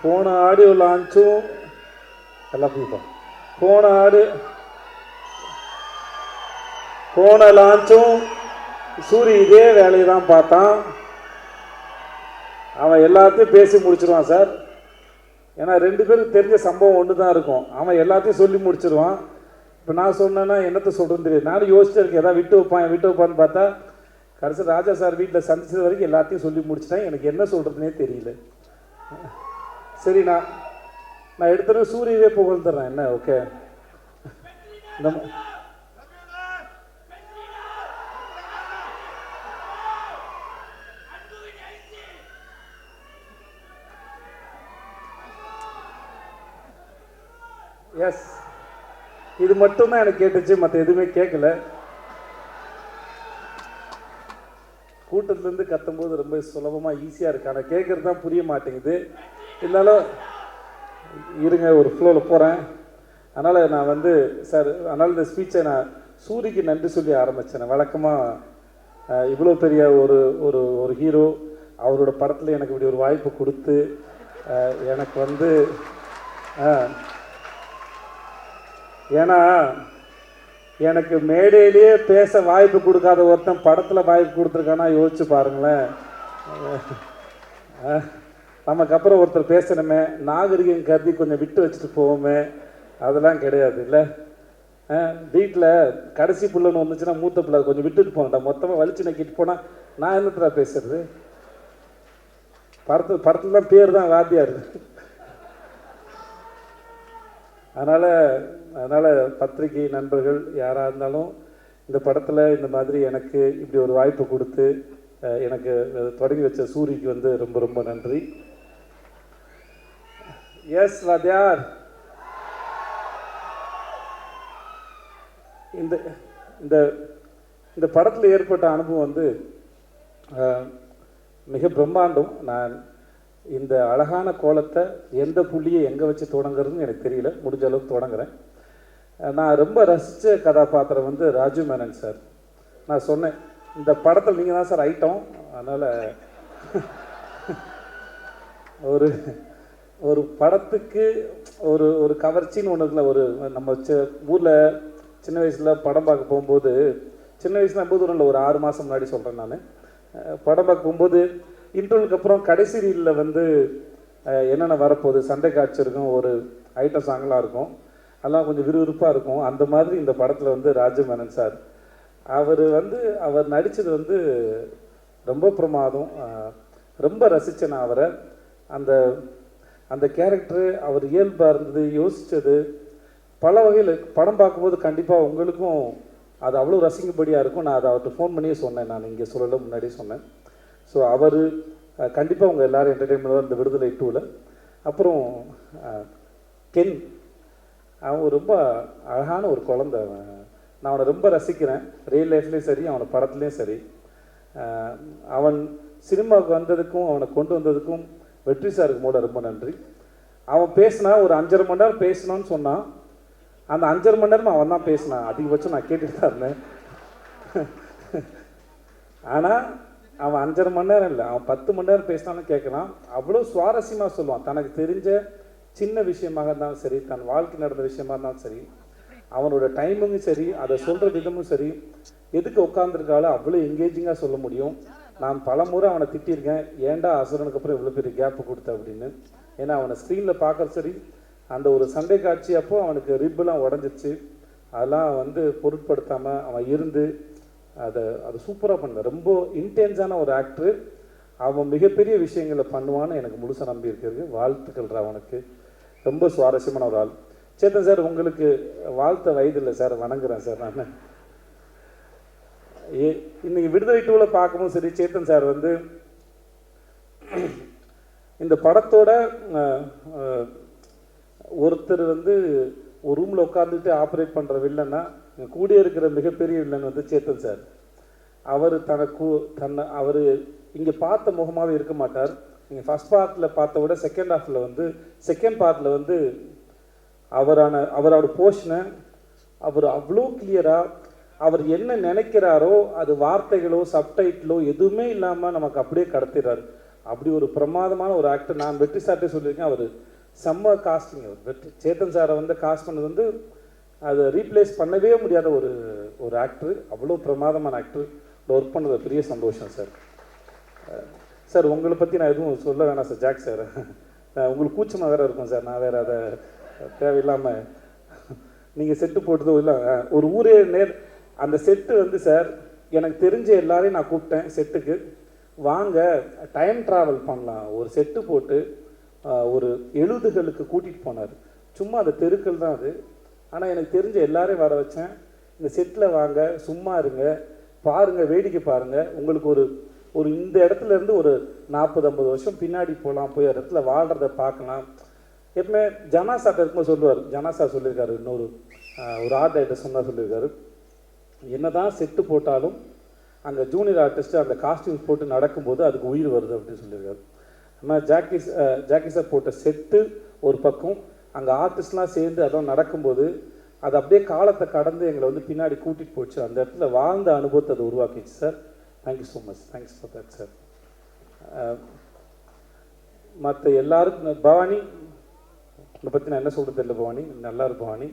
போன ஆடியோ லான்ச்சும் ஐ லவ் யூ. போன லான்ச்சும் சூரி இதே வேலையை தான் பார்த்தான். அவன் எல்லாத்தையும் பேசி முடிச்சிருவான் சார். ஏன்னா 2 பேருக்கு தெரிஞ்ச சம்பவம் ஒன்று தான் இருக்கும். அவன் எல்லாத்தையும் சொல்லி முடிச்சிருவான். இப்போ நான் சொன்னேன்னா என்னத்தை சொல்கிறேன்னு தெரியாது. நானும் யோசிச்சு இருக்கேன் எதாவது விட்டு வைப்பான்னு பார்த்தா கடைசி ராஜா சார் வீட்டில் சந்திச்சது வரைக்கும் எல்லாத்தையும் சொல்லி முடிச்சிட்டேன். எனக்கு என்ன சொல்கிறதுனே தெரியல. சரி நான் எடுத்துகிட்டு சூரியவே புகழ்ந்துடுறேன். என்ன ஓகே. எஸ், இது மட்டும்தான் எனக்கு கேட்டுச்சு, மற்ற எதுவுமே கேட்கல. கூட்டத்துலேருந்து கத்தும்போது ரொம்ப சுலபமாக ஈஸியாக இருக்கு, ஆனால் கேட்குறது தான் புரிய மாட்டேங்குது. இருந்தாலும் இருங்க, ஒரு ஃப்ளோவில் போகிறேன். அதனால் நான் வந்து சார், அதனால் இந்த ஸ்பீச்சை நான் சூரிக்கு நன்றி சொல்லி ஆரம்பித்தேன். வழக்கமாக இவ்வளோ பெரிய ஒரு ஒரு ஒரு ஹீரோ அவரோட படத்தில் எனக்கு இப்படி ஒரு வாய்ப்பு கொடுத்து எனக்கு வந்து ஏன்னா எனக்கு மேடையிலேயே பேச வாய்ப்பு கொடுக்காத ஒருத்தன் படத்தில் வாய்ப்பு கொடுத்துருக்கானா யோசிச்சு பாருங்களேன். நமக்கு அப்புறம் ஒருத்தர் பேசணுமே, நாகரிகம் கருதி கொஞ்சம் விட்டு வச்சுட்டு போவோமே, அதெல்லாம் கிடையாது இல்லை. வீட்டில் கடைசி பிள்ளைன்னு வந்துச்சுன்னா மூத்த பிள்ளை கொஞ்சம் விட்டுட்டு போகண்டா, மொத்தமாக வலிச்சு நக்கிட்டு போனால் நான் என்னத்துல பேசுறது? படத்தில் தான் பேர் தான் வாத்தியார். அதனால் பத்திரிகை நண்பர்கள் யாராக இருந்தாலும் இந்த படத்தில் இந்த மாதிரி எனக்கு இப்படி ஒரு வாய்ப்பு கொடுத்து எனக்கு தொடங்கி வச்ச சூரிக்கு வந்து ரொம்ப ரொம்ப நன்றி. எஸ் வாத்தியார். இந்த இந்த இந்த படத்தில் ஏற்பட்ட அனுபவம் வந்து மிக பிரம்மாண்டம். நான் இந்த அழகான கோலத்தை எந்த புள்ளியை எங்கே வச்சு தொடங்குறதுன்னு எனக்கு தெரியல, முடிஞ்ச அளவுக்கு தொடங்குறேன். நான் ரொம்ப ரசித்த கதாபாத்திரம் வந்து ராஜு மேனன் சார். நான் சொன்னேன், இந்த படத்தில் நீங்கள் தான் சார் ஐட்டம், அதனால் ஒரு ஒரு படத்துக்கு ஒரு ஒரு கவர்ச்சின்னு ஒன்று இருக்குல்ல. ஒரு நம்ம ஊரில் சின்ன வயசில் படம் பார்க்க போகும்போது, சின்ன வயசுல ரொம்ப தூரம் இல்லை, ஒரு 6 மாதம் முன்னாடி சொல்கிறேன் நான், படம் பார்க்க போகும்போது இன்டர்வலுக்கு அப்புறம் கடைசி ரீலில் வந்து என்னென்ன வரப்போகுது, சண்டை காட்சி இருக்கும், ஒரு ஐட்டம் சாங்கெலாம் இருக்கும், அதெல்லாம் கொஞ்சம் விறுவிறுப்பாக இருக்கும். அந்த மாதிரி இந்த படத்தில் வந்து ராஜு மேனன் சார் அவர் நடித்தது வந்து ரொம்ப பிரமாதம். ரொம்ப ரசித்தேன் நான் அவரை. அந்த அந்த கேரக்டரு அவர் இயல்பாக இருந்தது, யோசித்தது பல வகையில். படம் பார்க்கும்போது கண்டிப்பாக உங்களுக்கும் அது அவ்வளோ ரசிக்கும்படியாக இருக்கும். நான் அதை அவர்கிட்ட ஃபோன் பண்ணியே சொன்னேன், நான் இங்கே சொல்லலை முன்னாடியே சொன்னேன். ஸோ அவர் கண்டிப்பாக உங்கள் எல்லோரும் என்டர்டெயின்மெண்ட் இந்த விடுதலை 2ல். அப்புறம் கென், அவன் ரொம்ப அழகான ஒரு குழந்தை. நான் அவனை ரொம்ப ரசிக்கிறேன், ரியல் லைஃப்லேயும் சரி, அவனை படத்துலேயும் சரி. அவன் சினிமாவுக்கு வந்ததுக்கும் அவனை கொண்டு வந்ததுக்கும் வெற்றி சாருக்கு மூட ரொம்ப நன்றி. அவன் பேசினா ஒரு 5.5 மணி நேரம் பேசணும்னு சொன்னான். அந்த 5.5 மணி நேரமும் அவன் தான் பேசினான். அதிகபட்சம் நான் கேட்டுட்டு தான் இருந்தேன். ஆனால் அவன் 5.5 மணி நேரம் இல்லை, அவன் 10 மணி நேரம் பேசினாலும் கேட்கலாம். அவ்வளோ சுவாரஸ்யமாக சொல்லுவான். தனக்கு தெரிஞ்ச சின்ன விஷயமாக இருந்தாலும் சரி, தன் வாழ்க்கை நடந்த விஷயமா இருந்தாலும் சரி, அவனோட டைமிங்கும் சரி, அதை சொல்கிற விதமும் சரி, எதுக்கு உட்காந்துருக்காலும் அவ்வளோ என்கேஜிங்காக சொல்ல முடியும். நான் பல முறை அவனை திட்டியிருக்கேன், ஏன்டா அசுரனுக்கு அப்புறம் இவ்வளோ பெரிய கேப்பு கொடுத்த அப்படின்னு. ஏன்னா அவனை ஸ்க்ரீனில் பார்க்குற சரி, அந்த ஒரு சண்டை காட்சி அப்போ அவனுக்கு ரிப்பெல்லாம் உடஞ்சிச்சு, அதெல்லாம் வந்து பொருட்படுத்தாமல் அவன் இருந்து அதை சூப்பராக பண்ண. ரொம்ப இன்டென்ஸான ஒரு ஆக்டரு. அவன் மிகப்பெரிய விஷயங்களை பண்ணுவான்னு எனக்கு முழுசாக நம்பி இருக்கிறது. வாழ்த்துக்கள் அவனுக்கு. ரொம்ப சுவாரஸ்யமான ஒரு ஆள். சேத்தன் சார், உங்களுக்கு வாழ்த்த வயது இல்லை சார், வணங்குறேன் சார். நான் இன்னைக்கு விடுதலை 2ல் பார்க்கும்போது சரி, சேத்தன் சார் வந்து இந்த படத்தோட ஒருத்தர் வந்து ஒரு ரூமில் உட்காந்துட்டு ஆப்ரேட் பண்ணுற வில்லன்னா கூடிய இருக்கிற மிகப்பெரிய வில்லன் வந்து சேத்தன் சார். அவர் அவர் இங்கே பார்த்த முகமாகவே இருக்க மாட்டார். நீங்கள் ஃபஸ்ட் பார்ட்டில் பார்த்த விட செகண்ட் பார்ட்டில் வந்து அவரோட போர்ஷனை அவர் அவ்வளோ கிளியராக, அவர் என்ன நினைக்கிறாரோ அது வார்த்தைகளோ சப்டைட்டிலோ எதுவுமே இல்லாமல் நமக்கு அப்படியே கடத்திடுறாரு. அப்படி ஒரு பிரமாதமான ஒரு ஆக்டர். நான் வெற்றி சார்ட்டே சொல்லியிருக்கேன், அவர் செம்ம காஸ்டிங். அவர் சேத்தன் சாரை வந்து காஸ்ட் பண்ணது வந்து அதை ரீப்ளேஸ் பண்ணவே முடியாத ஒரு ஆக்டர். அவ்வளோ பிரமாதமான ஆக்டர். ஒர்க் பண்ணது பெரிய சந்தோஷம் சார். சார் உங்களை பற்றி நான் எதுவும் சொல்ல வேணாம் சார். ஜாக் சார், உங்களுக்கு கூச்சமாக வேறு இருக்கும் சார். நான் வேறு அதை தேவையில்லாமல் நீங்கள் செட்டு போட்டதோ இல்லை, ஒரு ஊரே அந்த செட்டு வந்து சார், எனக்கு தெரிஞ்ச எல்லாரையும் நான் கூப்பிட்டேன் செட்டுக்கு, வாங்க டைம் ட்ராவல் பண்ணலாம். ஒரு செட்டு போட்டு ஒரு 70களுக்கு கூட்டிகிட்டு போனார். சும்மா அந்த தெருக்கள் தான் அது. ஆனால் எனக்கு தெரிஞ்ச எல்லாரையும் வர வச்சேன். இந்த செட்டில் வாங்க, சும்மா இருங்க, பாருங்கள், வேடிக்கை பாருங்கள். உங்களுக்கு ஒரு இந்த இடத்துல இருந்து ஒரு 40-50 வருஷம் பின்னாடி போகலாம், போய் ஒரு இடத்துல வாழ்கிறத பார்க்கலாம். எப்பவுமே ஜனாசா இருக்கும்போது சொல்லுவார், ஜனாசா சொல்லியிருக்காரு, இன்னொரு ஒரு ஆர்ட் டைரக்டர் சொன்னார், சொல்லியிருக்காரு, என்ன தான் செட்டு போட்டாலும் அங்கே ஜூனியர் ஆர்டிஸ்ட்டு அந்த காஸ்டியூம்ஸ் போட்டு நடக்கும்போது அதுக்கு உயிர் வருது அப்படின்னு சொல்லியிருக்காரு. ஆனால் ஜாக்கி சார் போட்ட செட்டு ஒரு பக்கம், அங்கே ஆர்டிஸ்ட்லாம் சேர்ந்து அதெல்லாம் நடக்கும்போது அது அப்படியே காலத்தை கடந்து எங்களை வந்து பின்னாடி கூட்டிகிட்டு போச்சு. அந்த இடத்துல வாழ்ந்த அனுபவத்தை அது உருவாக்கிச்சு sir. Thank you so much, thanks for that sir. மற்ற எல்லாருக்கும் பவானி இதை பற்றி நான் என்ன சொல்கிறது தெரியல. பவானி நல்லா இருக்கு பவானி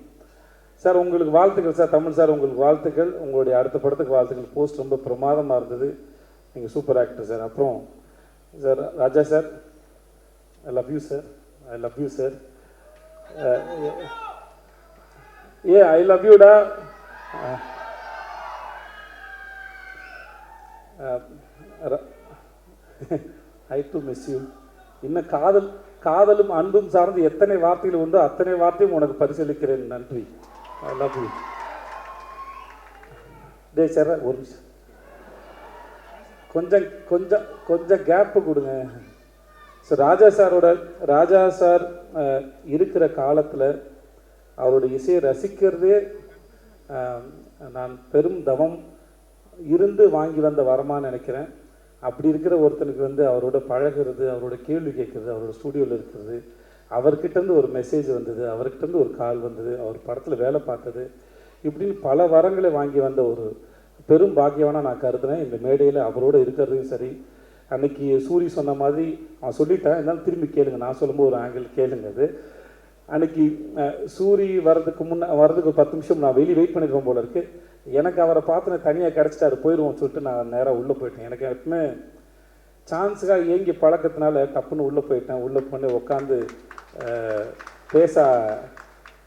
சார், உங்களுக்கு வாழ்த்துக்கள் சார். தமிழ் சார் உங்களுக்கு வாழ்த்துக்கள், உங்களுடைய அடுத்த படத்துக்கு வாழ்த்துக்கள். போஸ்ட் ரொம்ப பிரமாதமாக இருந்தது, நீங்கள் சூப்பர் ஆக்டர் சார். அப்புறம் sir Raja sir, I love you sir, I love you sir. I love யூடா. I do miss you. இன்னும் காதலும் அன்பும் சார்ந்து எத்தனை வார்த்தைகள் உண்டோ அத்தனை வார்த்தையும் உனக்கு பரிசீலிக்கிறேன். நன்றி. ஐ லவ் யூ. டே சார் ஒரு நிமிஷம், கொஞ்சம் கொஞ்சம் கொஞ்சம் கேப்பு கொடுங்க. ஸோ ராஜா சார் இருக்கிற காலத்தில் அவருடைய இசையை ரசிக்கிறதே நான் பெரும் தவம் இருந்து வாங்கி வந்த வரமான்னு நினைக்கிறேன். அப்படி இருக்கிற ஒருத்தனுக்கு வந்து அவரோட பழகிறது, அவரோட கேள்வி கேட்குறது, அவரோட ஸ்டூடியோவில் இருக்கிறது, அவர்கிட்டருந்து ஒரு மெசேஜ் வந்தது, அவர்கிட்டருந்து ஒரு கால் வந்தது, அவர் படத்தில் வேலை பார்த்தது, இப்படின்னு பல வரங்களை வாங்கி வந்த ஒரு பெரும் பாக்கியவானா நான் கருதுனேன். இந்த மேடையில் அவரோடு இருக்கிறதையும் சரி. அன்னைக்கு சூரி சொன்ன மாதிரி அவன் சொல்லிட்டேன், இருந்தாலும் திரும்பி கேளுங்க, நான் சொல்லும்போது ஒரு ஆங்கிள் கேளுங்க. அது அன்னைக்கு சூரி வர்றதுக்கு வர்றதுக்கு ஒரு 10 நிமிஷம் நான் வெளியே வெயிட் பண்ணியிருக்கோம் போல இருக்குது. எனக்கு அவரை பார்த்து தனியாக கிடச்சிட்டாரு, போயிடுவோம்னு சொல்லிட்டு நான் நேராக உள்ளே போயிட்டேன். எனக்கு எப்பவுமே சான்ஸுக்காக ஏங்கி பழக்கத்தினால டப்புன்னு உள்ளே போயிட்டேன். உள்ளே பண்ணி உட்காந்து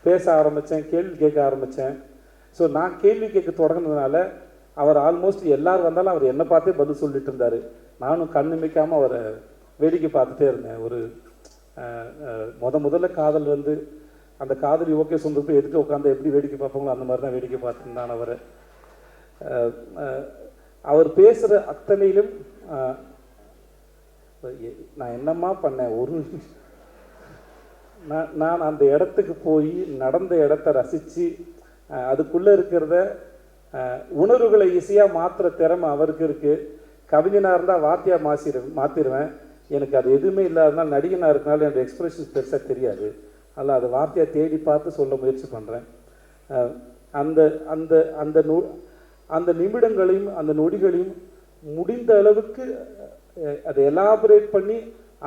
பேச ஆரம்பித்தேன், கேள்வி கேட்க ஆரம்பித்தேன். ஸோ நான் கேள்வி கேட்க தொடங்கினதுனால அவர் ஆல்மோஸ்ட் எல்லோரும் வந்தாலும் அவர் என்னை பார்த்தே பதில் சொல்லிட்டு இருந்தார். நானும் கண்ணிமைக்காமல் அவரை வேடிக்கை பார்த்துட்டே இருந்தேன். ஒரு முதல்ல காதல் வந்து அந்த காதலி ஓகே சொல்றப்ப எதுக்கு உட்காந்து எப்படி வேடிக்கை பார்ப்பாங்களோ அந்த மாதிரி தான் வேடிக்கை பார்த்துருந்தான் அவரை. அவர் பேசுகிற அத்தனையிலும் நான் என்னம்மா பண்ணேன், நான் அந்த இடத்துக்கு போய் நடந்த இடத்த ரசித்து அதுக்குள்ளே இருக்கிறத உணர்வுகளை ஈஸியாக மாற்றுற திறமை அவருக்கு இருக்குது. கவிஞனாக இருந்தால் வார்த்தையாக மாற்றிடுவேன். எனக்கு அது எதுவுமே இல்லாதனால நடிகனாக இருக்கனால என்னோடய எக்ஸ்பிரஷன்ஸ் பெருசாக தெரியாது. அதில் அதை வார்த்தையாக தேடி பார்த்து சொல்ல முயற்சி பண்ணுறேன். அந்த அந்த அந்த அந்த நிமிடங்களையும் அந்த நொடிகளையும் முடிந்த அளவுக்கு அதை எலாபரேட் பண்ணி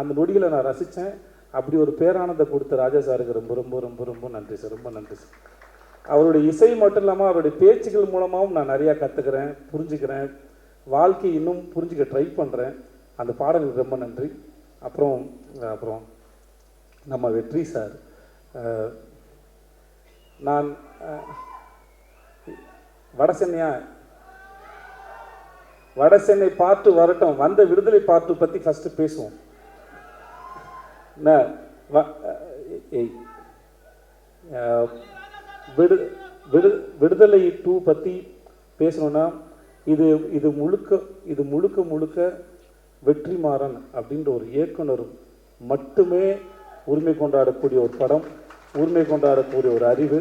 அந்த நொடிகளை நான் ரசித்தேன். அப்படி ஒரு பேரானதை கொடுத்த ராஜா சாருக்கு ரொம்ப ரொம்ப ரொம்ப ரொம்ப நன்றி சார், ரொம்ப நன்றி சார். அவருடைய இசை மட்டும் இல்லாமல் அவருடைய பேச்சுக்கள் மூலமாகவும் நான் நிறையா கற்றுக்கிறேன், புரிஞ்சுக்கிறேன், வாழ்க்கை இன்னும் புரிஞ்சுக்க ட்ரை பண்ணுறேன். அந்த பாடலுக்கு ரொம்ப நன்றி. அப்புறம் நம்ம வெற்றி சார், நான் வடசென்னை பாட்டு வரட்டும், வந்த விடுதலை பாட்டு பற்றி ஃபஸ்ட்டு பேசுவோம். விடுதலை 2 பற்றி பேசணுன்னா இது முழுக்க வெற்றிமாறன் அப்படின்ற ஒரு இயக்குனரும் மட்டுமே உரிமை கொண்டாடக்கூடிய ஒரு படம், உரிமை கொண்டாடக்கூடிய ஒரு அறிவு.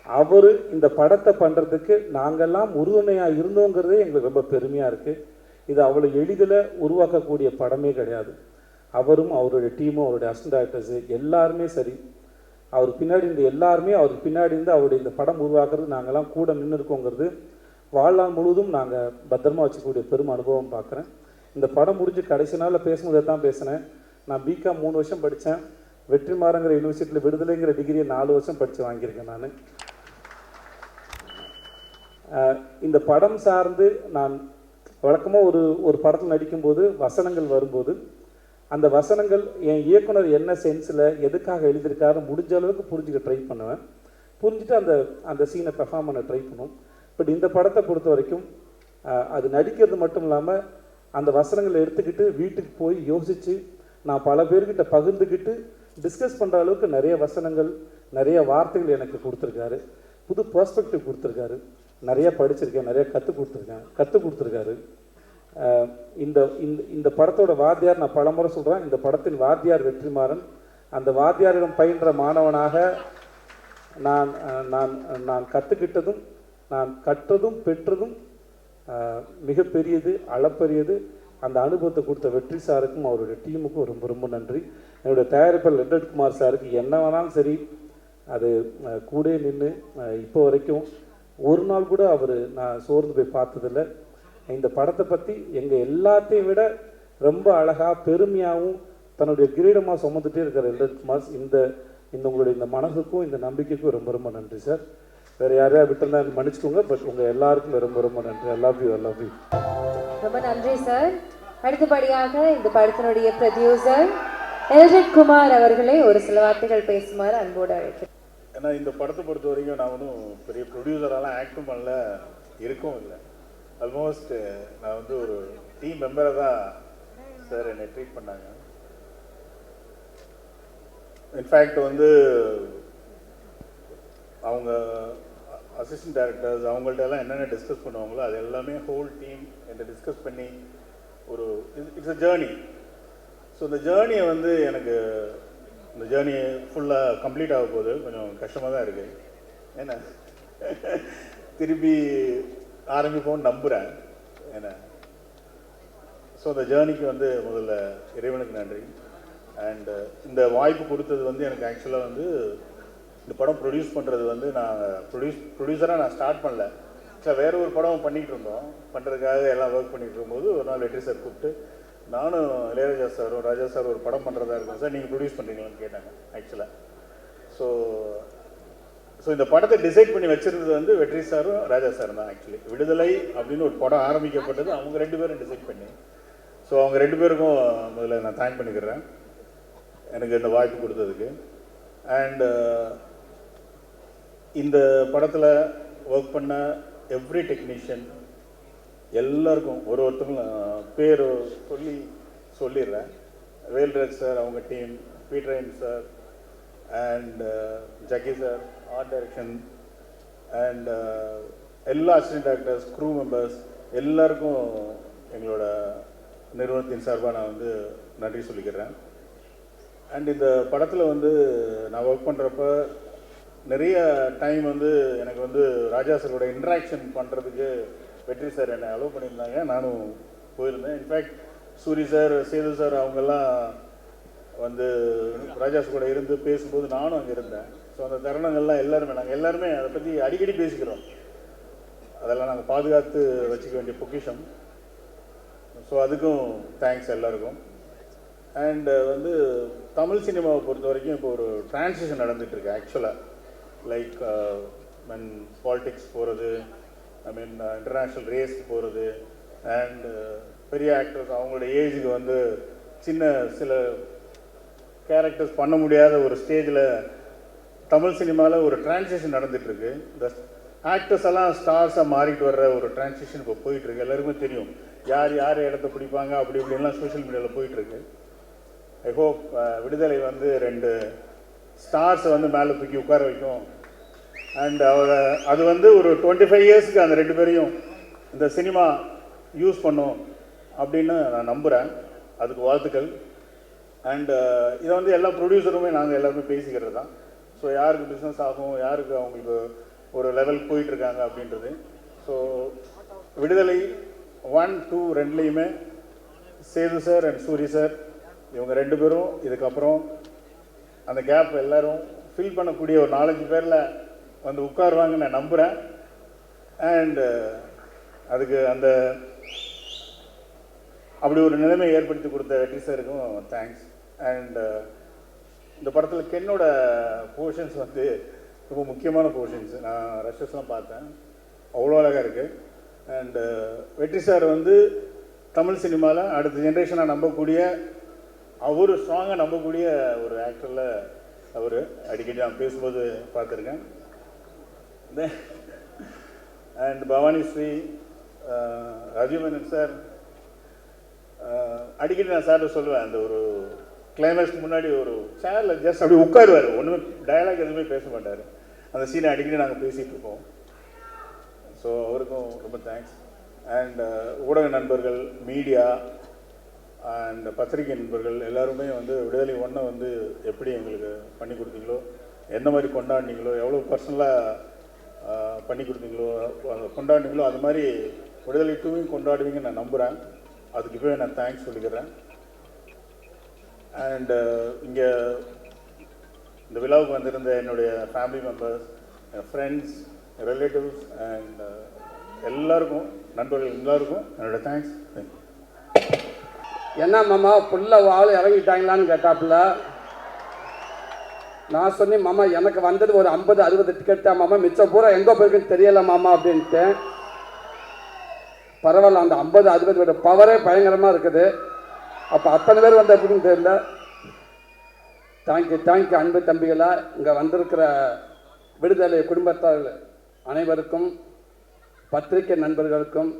அவர் இந்த படத்தை பண்ணுறதுக்கு நாங்கள்லாம் உறுதுணையாக இருந்தோங்கிறதே எங்களுக்கு ரொம்ப பெருமையாக இருக்குது. இது அவ்வளோ எளிதில் உருவாக்கக்கூடிய படமே கிடையாது. அவரும் அவருடைய டீமும் அவருடைய அசிஸ்டன்ட் டைரக்டர்ஸு எல்லாருமே சரி, அவர் பின்னாடி இந்த எல்லாருமே அவருக்கு பின்னாடி இருந்து அவருடைய இந்த படம் உருவாக்குறது நாங்கள்லாம் கூட நின்று இருக்கோங்கிறது வாழ்நாள் முழுவதும் நாங்கள் பத்திரமா வச்சுக்கூடிய பெரும் அனுபவம் பார்க்குறேன். இந்த படம் முடிஞ்சு கடைசி நாளில் பேசும்போதே தான் பேசினேன். நான் பிகாம் 3 வருஷம் படித்தேன். வெற்றிமாறங்கிற யூனிவர்சிட்டியில் விடுதலைங்கிற டிகிரியை 4 வருஷம் படித்து வாங்கியிருக்கேன் நான். இந்த படம் சார்ந்து நான் வழக்கமாக ஒரு படத்தில் நடிக்கும்போது வசனங்கள் வரும்போது அந்த வசனங்கள் என் இயக்குனர் என்ன சென்ஸில் எதுக்காக எழுதியிருக்காரு முடிஞ்ச அளவுக்கு புரிஞ்சுக்க ட்ரை பண்ணுவேன். புரிஞ்சுட்டு அந்த சீனை பெர்ஃபார்ம் பண்ண ட்ரை பண்ணுவோம். பட் இந்த படத்தை பொறுத்த வரைக்கும் அது நடிக்கிறது மட்டும் இல்லாமல் அந்த வசனங்களை எடுத்துக்கிட்டு வீட்டுக்கு போய் யோசித்து நான் பல பேர்கிட்ட பகிர்ந்துக்கிட்டு டிஸ்கஸ் பண்ணுற அளவுக்கு நிறைய வசனங்கள் நிறைய வார்த்தைகள் எனக்கு கொடுத்துருக்காரு. புது பெர்ஸ்பெக்டிவ் கொடுத்துருக்காரு. நிறைய படிச்சிருக்கேன், நிறைய கற்றுக் கொடுத்துருக்காரு. இந்த படத்தோட வாத்தியார் நான் பலமுறை சொல்கிறேன், இந்த படத்தின் வாத்தியார் வெற்றிமாறன். அந்த வாத்தியாரிடம் பயின்ற மாணவனாக நான் கற்றுக்கிட்டதும் நான் கற்றதும் பெற்றதும் மிகப்பெரியது, அளப்பரியது. அந்த அனுபவத்தை கொடுத்த வெற்றி சாருக்கும் அவருடைய டீமுக்கும் ரொம்ப ரொம்ப நன்றி. என்னுடைய தயாரிப்பாளர் லெட்டட் குமார் சாருக்கு என்ன வேணாலும் சரி, அது கூட நின்று இப்போ வரைக்கும் ஒரு நாள் கூட அவர் நான் சோர்ந்து போய் பார்த்ததில்லை. இந்த படத்தை பற்றி எங்கள் எல்லாத்தையும் விட ரொம்ப அழகாக பெருமையாகவும் தன்னுடைய கிரீடமாக சுமந்துட்டே இருக்கிற லெட்டட் குமார், இந்த உங்களுடைய இந்த மனசுக்கும் இந்த நம்பிக்கைக்கும் ரொம்ப ரொம்ப நன்றி சார். வேறு யாரையா விட்டுருந்தா மன்னிச்சுக்கோங்க, பட் உங்கள் எல்லாருக்கும் ரொம்ப ரொம்ப நன்றி. ஐ லவ் யூ. ரொம்ப நன்றி சார். அடுத்தபடியாக இந்த படத்தினுடைய ப்ரொடியூசர் எல்ஜெட் குமார் அவர்களை ஒரு சில வார்த்தைகள் பேசுமாறு அன்போடு அழைக்கிறேன். ஏன்னா இந்த படத்தை பொறுத்த வரைக்கும் நான் ஒன்றும் பெரிய ப்ரொடியூசரெல்லாம் ஆக்டும் பண்ணல, இருக்கவும் இல்லை. ஆல்மோஸ்ட் நான் வந்து ஒரு டீம் மெம்பரை தான் சார் என்னை ட்ரீட் பண்ணாங்க. இன்ஃபேக்ட் வந்து அவங்க அசிஸ்டன்ட் டைரக்டர்ஸ் அவங்கள்ட்ட எல்லாம் என்னென்ன டிஸ்கஸ் பண்ணுவாங்களோ அது எல்லாமே ஹோல் டீம் என்கிட்ட டிஸ்கஸ் பண்ணி ஒரு இட்ஸ் அ ஜேர்னி. ஸோ இந்த ஜேர்னியை வந்து எனக்கு இந்த ஜேர்னி ஃபுல்லாக கம்ப்ளீட் ஆக போகுது. கொஞ்சம் கஷ்டமாக தான் இருக்குது. ஏன்னா திருப்பி ஆரம்பிப்போம்னு நம்புகிறேன். ஏன்னா ஸோ அந்த ஜேர்னிக்கு வந்து முதல்ல இறைவனுக்கு நன்றி. அண்டு இந்த வாய்ப்பு கொடுத்தது வந்து எனக்கு ஆக்சுவலாக வந்து இந்த படம் ப்ரொடியூஸ் பண்ணுறது வந்து நான் ப்ரொடியூசராக நான் ஸ்டார்ட் பண்ணல. சார் வேறு ஒரு படம் பண்ணிகிட்டு இருந்தோம். பண்ணுறதுக்காக எல்லாம் ஒர்க் பண்ணிகிட்டு இருக்கும்போது ஒரு நாள் வெற்றி சார் கூப்பிட்டு நானும் இளையராஜா சாரும் ராஜா சார் ஒரு படம் பண்ணுறதா இருக்கும் சார், நீங்கள் ப்ரொடியூஸ் பண்ணுறீங்களான்னு கேட்டாங்க ஆக்சுவலாக. ஸோ இந்த படத்தை டிசைட் பண்ணி வச்சுருந்தது வந்து வெற்றி சாரும் ராஜா சார் தான். ஆக்சுவலி விடுதலை அப்படின்னு ஒரு படம் ஆரம்பிக்கப்பட்டது அவங்க 2 பேரும் டிசைட் பண்ணி. ஸோ அவங்க 2 பேருக்கும் முதல்ல நான் தேங்க் பண்ணிக்கிறேன் எனக்கு இந்த வாய்ப்பு கொடுத்ததுக்கு. அண்டு இந்த படத்தில் ஒர்க் பண்ண எவ்ரி டெக்னீஷியன் எல்லாருக்கும் ஒருத்தங்களும் பேர் சொல்லிடுறேன். வேல்ராஜ் சார், அவங்க team, Peter Hein sir and Jakki sir, art direction and எல்லா அசிஸ்டன்ட் டைரக்டர்ஸ், க்ரூ மெம்பர்ஸ் எல்லாருக்கும் எங்களோட நிறுவனத்தின் சார்பாக நான் வந்து நன்றி சொல்லிக்கிறேன். அண்ட் இந்த படத்தில் வந்து நான் ஒர்க் பண்ணுறப்ப நிறைய டைம் வந்து எனக்கு வந்து ராஜா சாரோட இன்ட்ராக்ஷன் பண்ணுறதுக்கு வெற்றி சார் என்னை அலோவ் பண்ணியிருந்தாங்க. நானும் போயிருந்தேன். In fact Soori sir, Sethu sir அவங்கெல்லாம் வந்து ராஜா சார் கூட இருந்து பேசும்போது நானும் அங்கே இருந்தேன். ஸோ அந்த தருணங்கள்லாம் நாங்கள் எல்லாருமே அதை பற்றி அடிக்கடி பேசிக்கிறோம். அதெல்லாம் நாங்கள் பாதுகாத்து வச்சுக்க வேண்டிய பொக்கிஷம். ஸோ அதுக்கும் தேங்க்ஸ் எல்லாருக்கும். அண்டு வந்து தமிழ் சினிமாவை பொறுத்த வரைக்கும் இப்போ ஒரு டிரான்சிஷன் நடந்துகிட்ருக்கு ஆக்சுவலாக. லைக் மென் பாலிடிக்ஸ் போகிறது, ஐ மீன் இன்டர்நேஷ்னல் ரேஸ்க்கு போகிறது அண்டு பெரிய ஆக்டர்ஸ் அவங்களோட ஏஜுக்கு வந்து சில கேரக்டர்ஸ் பண்ண முடியாத ஒரு ஸ்டேஜில் தமிழ் சினிமாவில் ஒரு டிரான்சிஷன் நடந்துகிட்ருக்கு. இந்த ஆக்டர்ஸ் எல்லாம் ஸ்டார்ஸாக மாறிட்டு வர்ற ஒரு டிரான்சிஷன் இப்போ போயிட்டுருக்கு. எல்லாருக்குமே தெரியும் யார் இடத்த பிடிப்பாங்க அப்படி இப்படின்லாம் சோஷியல் மீடியாவில் போயிட்டுருக்கு. ஐ ஹோப் விடுதலை வந்து 2 ஸ்டார்ஸை வந்து மேலே தூக்கி உட்கார வைக்கும். அண்ட் அது வந்து ஒரு 25 இயர்ஸ்க்கு அந்த 2 பேரையும் இந்த சினிமா யூஸ் பண்ணும் அப்படின்னு நான் நம்புகிறேன். அதுக்கு வாழ்த்துக்கள். அண்டு இதை வந்து எல்லா ப்ரொடியூசருமே நாங்கள் எல்லாருமே பேசிக்கிறது தான். ஸோ யாருக்கு பிஸ்னஸ் ஆகும், யாருக்கு அவங்களுக்கு ஒரு லெவல் போயிட்டுருக்காங்க அப்படின்றது. ஸோ விடுதலை 1, 2 2லேயுமே Sethu sir and Soori sir இவங்க 2 பேரும் இதுக்கப்புறம் அந்த கேப் எல்லோரும் ஃபில் பண்ணக்கூடிய ஒரு 4-5 பேரில் வந்து உட்காருவாங்கன்னு நான் நம்புகிறேன். அண்டு அதுக்கு அப்படி ஒரு நிலைமை ஏற்படுத்தி கொடுத்த வெற்றி சாருக்கும் தேங்க்ஸ். அண்டு இந்த படத்தில் கென்னோட போர்ஷன்ஸ் வந்து ரொம்ப முக்கியமான போர்ஷன்ஸ். நான் ரஷஸ்லாம் பார்த்தேன், அவ்வளோ அழகாக இருக்குது. அண்டு வெற்றி சார் வந்து தமிழ் சினிமாவில் அடுத்த ஜென்ரேஷனாக நம்பக்கூடிய, அவர் ஸ்ட்ராங்காக நம்பக்கூடிய ஒரு ஆக்டரில் அவர் அடிக்கடி நான் பேசும்போது பார்த்துருக்கேன். அண்ட் பவானி ஸ்ரீ, ரவிமேனன் சார், அடிக்கடி நான் சார்ட்ட சொல்லுவேன், அந்த ஒரு கிளைமேக்ஸ்க்கு முன்னாடி ஒரு சேரில் ஜஸ்ட் அப்படி உட்காருவார், ஒன்றுமே டயலாக் எதுவுமே பேச மாட்டார். அந்த சீனை அடிக்கடி நாங்கள் பேசிகிட்டு இருப்போம். ஸோ அவருக்கும் ரொம்ப தேங்க்ஸ். அண்ட் ஊடக நண்பர்கள், மீடியா அண்ட் பத்திரிகை நண்பர்கள் எல்லாருமே வந்து விடுதலை 1 வந்து எப்படி எங்களுக்கு பண்ணி கொடுத்தீங்களோ, எந்த மாதிரி கொண்டாடினீங்களோ, எவ்வளோ பர்சனலாக பண்ணி கொடுத்தீங்களோ, கொண்டாடினீங்களோ, அது மாதிரி விடுதலை 2வையும் கொண்டாடுவீங்கன்னு நான் நம்புகிறேன். அதுக்கு இப்போவே நான் தேங்க்ஸ் சொல்லிக்கிறேன். அண்ட் இங்கே இந்த விழாவுக்கு வந்திருந்த என்னுடைய family members, friends, relatives and எல்லாருக்கும், நண்பர்கள் எல்லாருக்கும் என்னோடய தேங்க்ஸ். என்ன மாமா ஃபுல்லாக ஆள் இறங்கிட்டாங்களான்னு கேட்டாப்புல. நான் சொன்னேன், மாமா எனக்கு வந்தது ஒரு 50-60 டிக்கெட் தான் மாமா, மிச்சம் பூரா எங்கே போயிருக்குன்னு தெரியல மாமா அப்படின்ட்டு. பரவாயில்ல, அந்த 50-60 பவரே பயங்கரமாக இருக்குது. அப்போ அத்தனை பேர் வந்து எப்படின்னு தெரியல. தேங்க்யூ அன்பு தம்பிகளா. இங்கே வந்திருக்கிற விடுதலை குடும்பத்தார் அனைவருக்கும், பத்திரிகை நண்பர்களுக்கும்,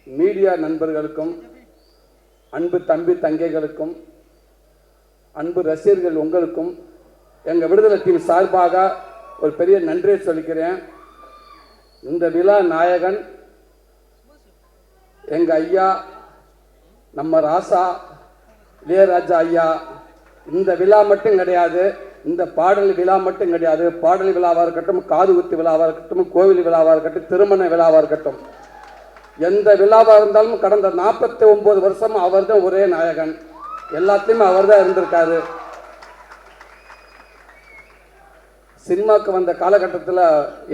மீடியா நண்பர்களுக்கும், அன்பு தம்பி தங்கைகளுக்கும், அன்பு ரசிகர்கள் உங்களுக்கும் எங்கள் விடுதலை டீம் சார்பாக ஒரு பெரிய நன்றியை சொல்லிக்கிறேன். இந்த விழா நாயகன் எங்கள் ஐயா, நம்ம ராசா இளையராஜா ஐயா. இந்த விழா மட்டும் கிடையாது, இந்த பாடல் விழா மட்டும் கிடையாது. பாடல் விழாவாக இருக்கட்டும், காது குத்து விழாவாக இருக்கட்டும், கோவில் விழாவாக இருக்கட்டும், திருமண விழாவாக இருக்கட்டும், எந்த விழாவாக இருந்தாலும் கடந்த 49 வருஷம் அவர் தான் ஒரே நாயகன். எல்லாத்தையுமே அவர் தான் இருந்திருக்காரு. சினிமாவுக்கு வந்த காலகட்டத்தில்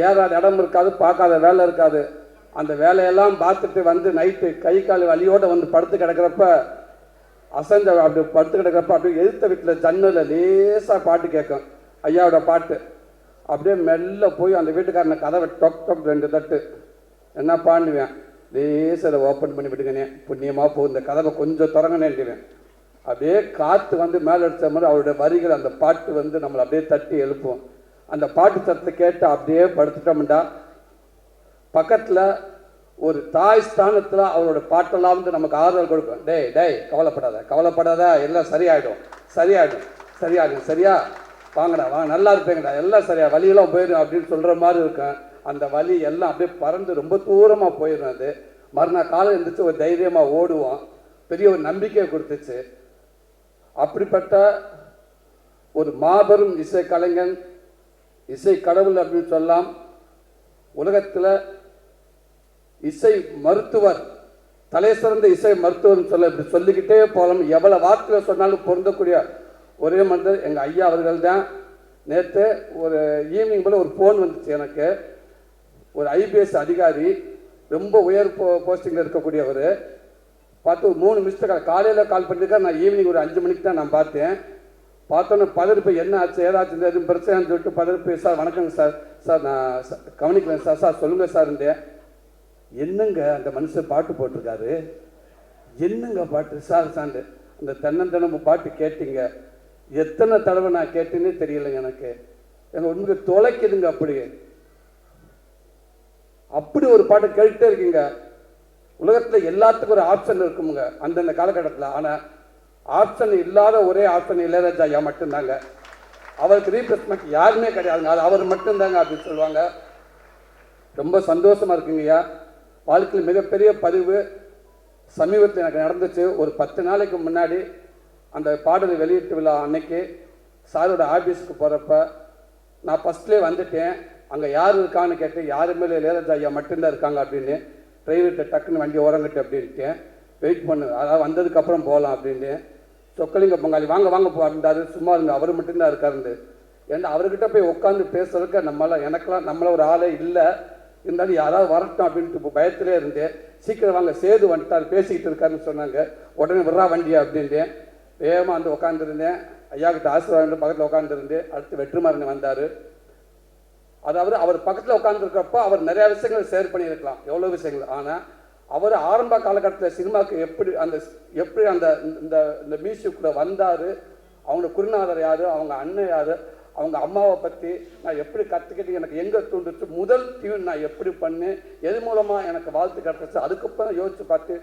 ஏறாத இடம் இருக்காது, பார்க்காத வேலை இருக்காது. அந்த வேலையெல்லாம் பார்த்துட்டு வந்து நைட்டு கை கால் வலியோடு வந்து படுத்து கிடக்கிறப்ப, அசைஞ்ச அப்படி படுத்து கிடக்கிறப்ப அப்படியே எதிர்த்த வீட்டில் ஜன்னலில் லேசாக பாட்டு கேட்கும், ஐயாவோட பாட்டு. அப்படியே மெல்ல போய் அந்த வீட்டுக்காரனை கதவை டொக் டொக் 2 தட்டு என்ன பண்ணுவேன், லேசில் ஓப்பன் பண்ணி விடுங்கனே, புண்ணியமாக போகும், இந்த கதவை கொஞ்சம் திறங்கனேன்டுவேன். அப்படியே காற்று வந்து மேலே அடித்த மாதிரி அவருடைய வரிகள், அந்த பாட்டு வந்து நம்மளை அப்படியே தட்டி எழுப்போம். அந்த பாட்டு சத்தத்தை கேட்டு அப்படியே படுத்துட்டோம்டா, பக்கத்தில் ஒரு தாய் ஸ்தானத்தில் அவரோட பாட்டெல்லாம் வந்து நமக்கு ஆறுதல் கொடுக்கும். டேய் டேய் கவலைப்படாத, எல்லாம் சரியாயிடும் சரியா, வாங்கடா வாங்க, நல்லா இருப்பேங்கடா, எல்லாம் சரியா, வலியெல்லாம் போயிடும் அப்படின்னு சொல்கிற மாதிரி இருக்கும். அந்த வலி எல்லாம் அப்படியே பறந்து ரொம்ப தூரமாக போயிடும். அது மறுநாள் காலம் இருந்துச்சு, ஒரு தைரியமாக ஓடுவோம். பெரிய ஒரு நம்பிக்கையை கொடுத்துச்சு. அப்படிப்பட்ட ஒரு மாபெரும் இசை கலைஞன், இசை கடவுள் அப்படின்னு சொல்லலாம். உலகத்தில் இசை மருத்துவர், தலை சிறந்த இசை மருத்துவர்னு சொல்ல இப்படி சொல்லிக்கிட்டே போகலாம். எவ்வளோ வார்த்தையில் சொன்னாலும் பொருந்தக்கூடிய ஒரே மனிதர் எங்கள் ஐயா அவர்கள் தான். நேற்று ஒரு ஈவினிங் போல் ஒரு ஃபோன் வந்துச்சு எனக்கு. ஒரு IPS அதிகாரி, ரொம்ப உயர் போஸ்டிங்கில் இருக்கக்கூடியவர். பார்த்து ஒரு 3 நிமிஷத்துக்கு காலையில் கால் பண்ணியிருக்கா. நான் ஈவினிங் ஒரு 5 மணிக்கு தான் நான் பார்த்தேன். பார்த்தோன்னே பதறிப்பு, என்ன ஆச்சு ஏதாச்சும் எதுவும் பிரச்சனைன்னு சொல்லிட்டு பதறிப்பு, சார் வணக்கங்க சார் நான் கவனிக்கலேன் சார் சொல்லுங்கள் சார்ன்றேன். என்னங்க அந்த மனுஷன் பாட்டு போட்டிருக்காரு, என்னங்க பாட்டு சார் சாண்டு அந்த தென்னந்தனமும் பாட்டு கேட்டீங்க. எத்தனை தடவை நான் கேட்டேன்னே தெரியலைங்க எனக்கு. எங்கள் உண்மைக்கு தொலைக்குதுங்க. அப்படி ஒரு பாட்டு கேட்டுட்டே இருக்கீங்க. உலகத்தில் எல்லாத்துக்கும் ஒரு ஆப்ஷன் இருக்குமுங்க அந்தந்த காலகட்டத்தில். ஆனால் ஆப்ஷன் இல்லாத ஒரே ஆப்ஷன் இளையராஜா ஐயா மட்டும்தாங்க. அவருக்கு ரீப்ளேஸ்மெண்ட் யாருமே கிடையாதுங்க, அது அவர் மட்டும்தாங்க அப்படின்னு சொல்லுவாங்க. ரொம்ப சந்தோஷமா இருக்குங்கய்யா. வாழ்க்கையில் மிகப்பெரிய பதிவு சமீபத்தில் எனக்கு நடந்துச்சு. ஒரு 10 நாளைக்கு முன்னாடி அந்த பாடலை வெளியீட்டு விழா அன்னைக்கு சாரோட ஆஃபீஸுக்கு போகிறப்ப நான் ஃபஸ்ட்லேயே வந்துட்டேன். அங்கே யார் இருக்கான்னு கேட்டு, யாருமே இளையராஜா ஐயா மட்டும்தான் இருக்காங்க அப்படின்னு. டிரைவர்கிட்ட டக்குன்னு வண்டி ஓரங்கிட்டு அப்படின்ட்டு வெயிட் பண்ணு, அதாவது வந்ததுக்கப்புறம் போகலாம் அப்படின்னு. சொக்கலிங்க பங்காளி வாங்க இருந்தாரு. சும்மா இருங்க, அவர் மட்டும்தான் இருக்காருண்டு. ஏன்னா அவர்கிட்ட போய் உட்காந்து பேசுறதுக்கு நம்மள ஒரு ஆளே இல்லை. இருந்தாலும் யாராவது வரட்டும் அப்படின்ட்டு இப்போ பயத்திலே இருந்தேன். சீக்கிரம் வாங்க, சேது வந்துட்டார், பேசிக்கிட்டு இருக்காருன்னு சொன்னாங்க. உடனே விட்றா வண்டியா அப்படின்ட்டேன். வேகமாக வந்து உட்காந்துருந்தேன். ஐயா கிட்ட ஆசீர்வாதம் பக்கத்தில் உட்காந்துருந்தேன். அடுத்து வெற்றிமாறன் வந்தார். அதாவது அவர் பக்கத்தில் உட்காந்துருக்கப்போ அவர் நிறையா விஷயங்கள் ஷேர் பண்ணியிருக்கலாம், எவ்வளோ விஷயங்கள். ஆனால் அவர் ஆரம்ப காலகட்டத்தில் சினிமாவுக்கு எப்படி அந்த மியூசிக்குள்ளே வந்தார், அவங்க குருநாதர் யார், அவங்க அண்ணன் யார், அவங்க அம்மாவை பற்றி நான் எப்படி கற்றுக்கிட்டு எனக்கு எங்கே தூண்டுச்சு, முதல் டியூன் நான் எப்படி பண்ணேன், எது மூலமாக எனக்கு வாழ்த்து கிடச்சிச்சு. அதுக்கப்புறம் யோசிச்சு பார்த்து,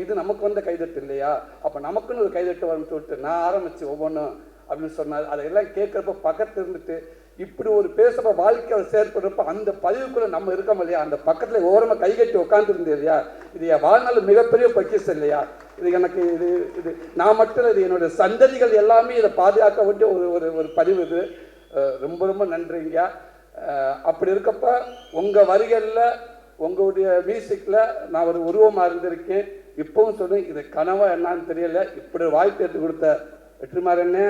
இது நமக்கு வந்த கைதட்டு இல்லையா, அப்போ நமக்குன்னு ஒரு கைதட்டு வரும்னு சொல்லிட்டு நான் ஆரம்பித்து ஒவ்வொன்றும் அப்படின்னு சொன்னார். அதையெல்லாம் கேட்குறப்ப பக்கத்தில் இருந்துட்டு இப்படி ஒரு பேசுகிற வாழ்க்கையை செயற்படுறப்ப அந்த பதிவுக்குள்ளே நம்ம இருக்கோம் இல்லையா, அந்த பக்கத்தில் ஓரமாக கைகட்டி உட்காந்துருந்தேன் இல்லையா, இது என் வாழ்நாள் மிகப்பெரிய பொக்கிஷம் இல்லையா. இது எனக்கு இது நான் மட்டும் இது என்னுடைய சந்ததிகள் எல்லாமே இதை பாதுகாக்க வேண்டிய ஒரு பதிவு. இது ரொம்ப ரொம்ப நன்றிங்க. அப்படி இருக்கப்ப உங்கள் வரிகளில் உங்களுடைய மியூசிக்கில் நான் ஒரு உருவமாக இருந்திருக்கேன். இப்போவும் சொல்றேன், இது கனவா என்னன்னு தெரியல. இப்படி வாய்ப்பு எடுத்து கொடுத்த வெற்றிமாறண்ணே,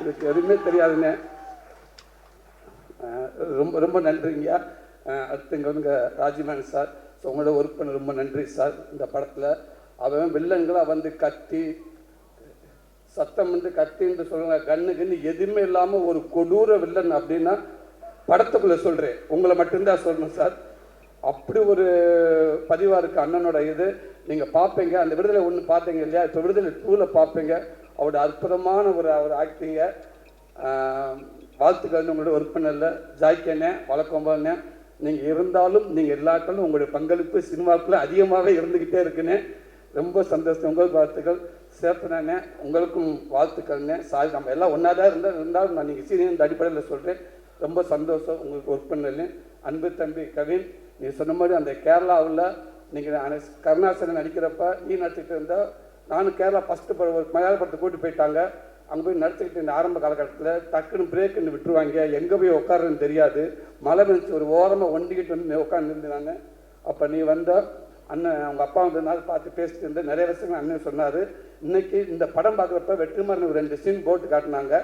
இதுக்கு எதுவுமே தெரியாதுண்ணே. ரொம்ப ரொம்ப நன்றிங்க. அடுத்து இங்கே வந்து ராஜ்மேன் சார், ஸோ உங்களோட ஒர்க் பண்ண ரொம்ப நன்றி சார். இந்த படத்தில் அவன் வில்லன்களாக வந்து கத்தி சத்தம் வந்து கத்தின்னு சொல்லுங்க, கண்ணு எதுவுமே இல்லாமல் ஒரு கொடூர வில்லன் அப்படின்னா படத்துக்குள்ளே சொல்கிறேன், உங்களை மட்டும்தான் சொல்லணும் சார். அப்படி ஒரு பதிவாக இருக்குது அண்ணனோட இது. நீங்கள் பார்ப்பீங்க, அந்த விடுதலை 1 பார்த்தீங்க இல்லையா, இப்போ விடுதலை 2ல் பார்ப்பீங்க. அவரோட அற்புதமான ஒரு ஆக்டிங்க. வாழ்த்துக்கள் உங்களோட ஒர்க் பண்ணல ஜாய்க்கண்ணே, வழக்கம்போண்ணே. நீங்கள் இருந்தாலும் நீங்கள் எல்லாக்களும் உங்களுடைய பங்களிப்பு சினிமாக்குள்ள அதிகமாகவே இருந்துக்கிட்டே இருக்குண்ணே. ரொம்ப சந்தோஷம். உங்களுக்கு வாழ்த்துக்கள். சேர்த்துனே உங்களுக்கும் வாழ்த்துக்கள்ண்ணே. சாரி, நம்ம எல்லாம் ஒன்றா தான் இருந்தாலும் நான் நீங்கள் சீனியர் அடிப்படையில் சொல்கிறேன். ரொம்ப சந்தோஷம் உங்களுக்கு ஒர்க் பண்ணல. அன்பு தம்பி கவின், நீ சொன்ன மாதிரி அந்த கேரளாவில் நீங்கள் கருணாசனன் நடிக்கிறப்ப நீ நடிச்சுக்கிட்டு இருந்தால், நானும் கேரளா ஃபஸ்ட்டு ஒரு மலையாள படத்தை கூட்டி போயிட்டாங்க. அங்கே போய் நடிச்சுக்கிட்டு இந்த ஆரம்ப காலகட்டத்தில் டக்குன்னு பிரேக்குன்னு விட்டுருவாங்க, எங்கே போய் உட்காருன்னு தெரியாது. மழை பெஞ்சு ஒரு ஓரமாக ஒண்டிக்கிட்டு வந்து உட்காந்துருந்து நான். அப்போ நீ வந்த அண்ணன் அவங்க அப்பா வந்ததுனால பார்த்து பேசிட்டு இருந்தேன். நிறைய வருஷங்கள் அண்ணன் சொன்னார். இன்னைக்கு இந்த படம் பார்க்குறப்ப வெற்றிமாறன் 2 சீன் போட்டு காட்டினாங்க.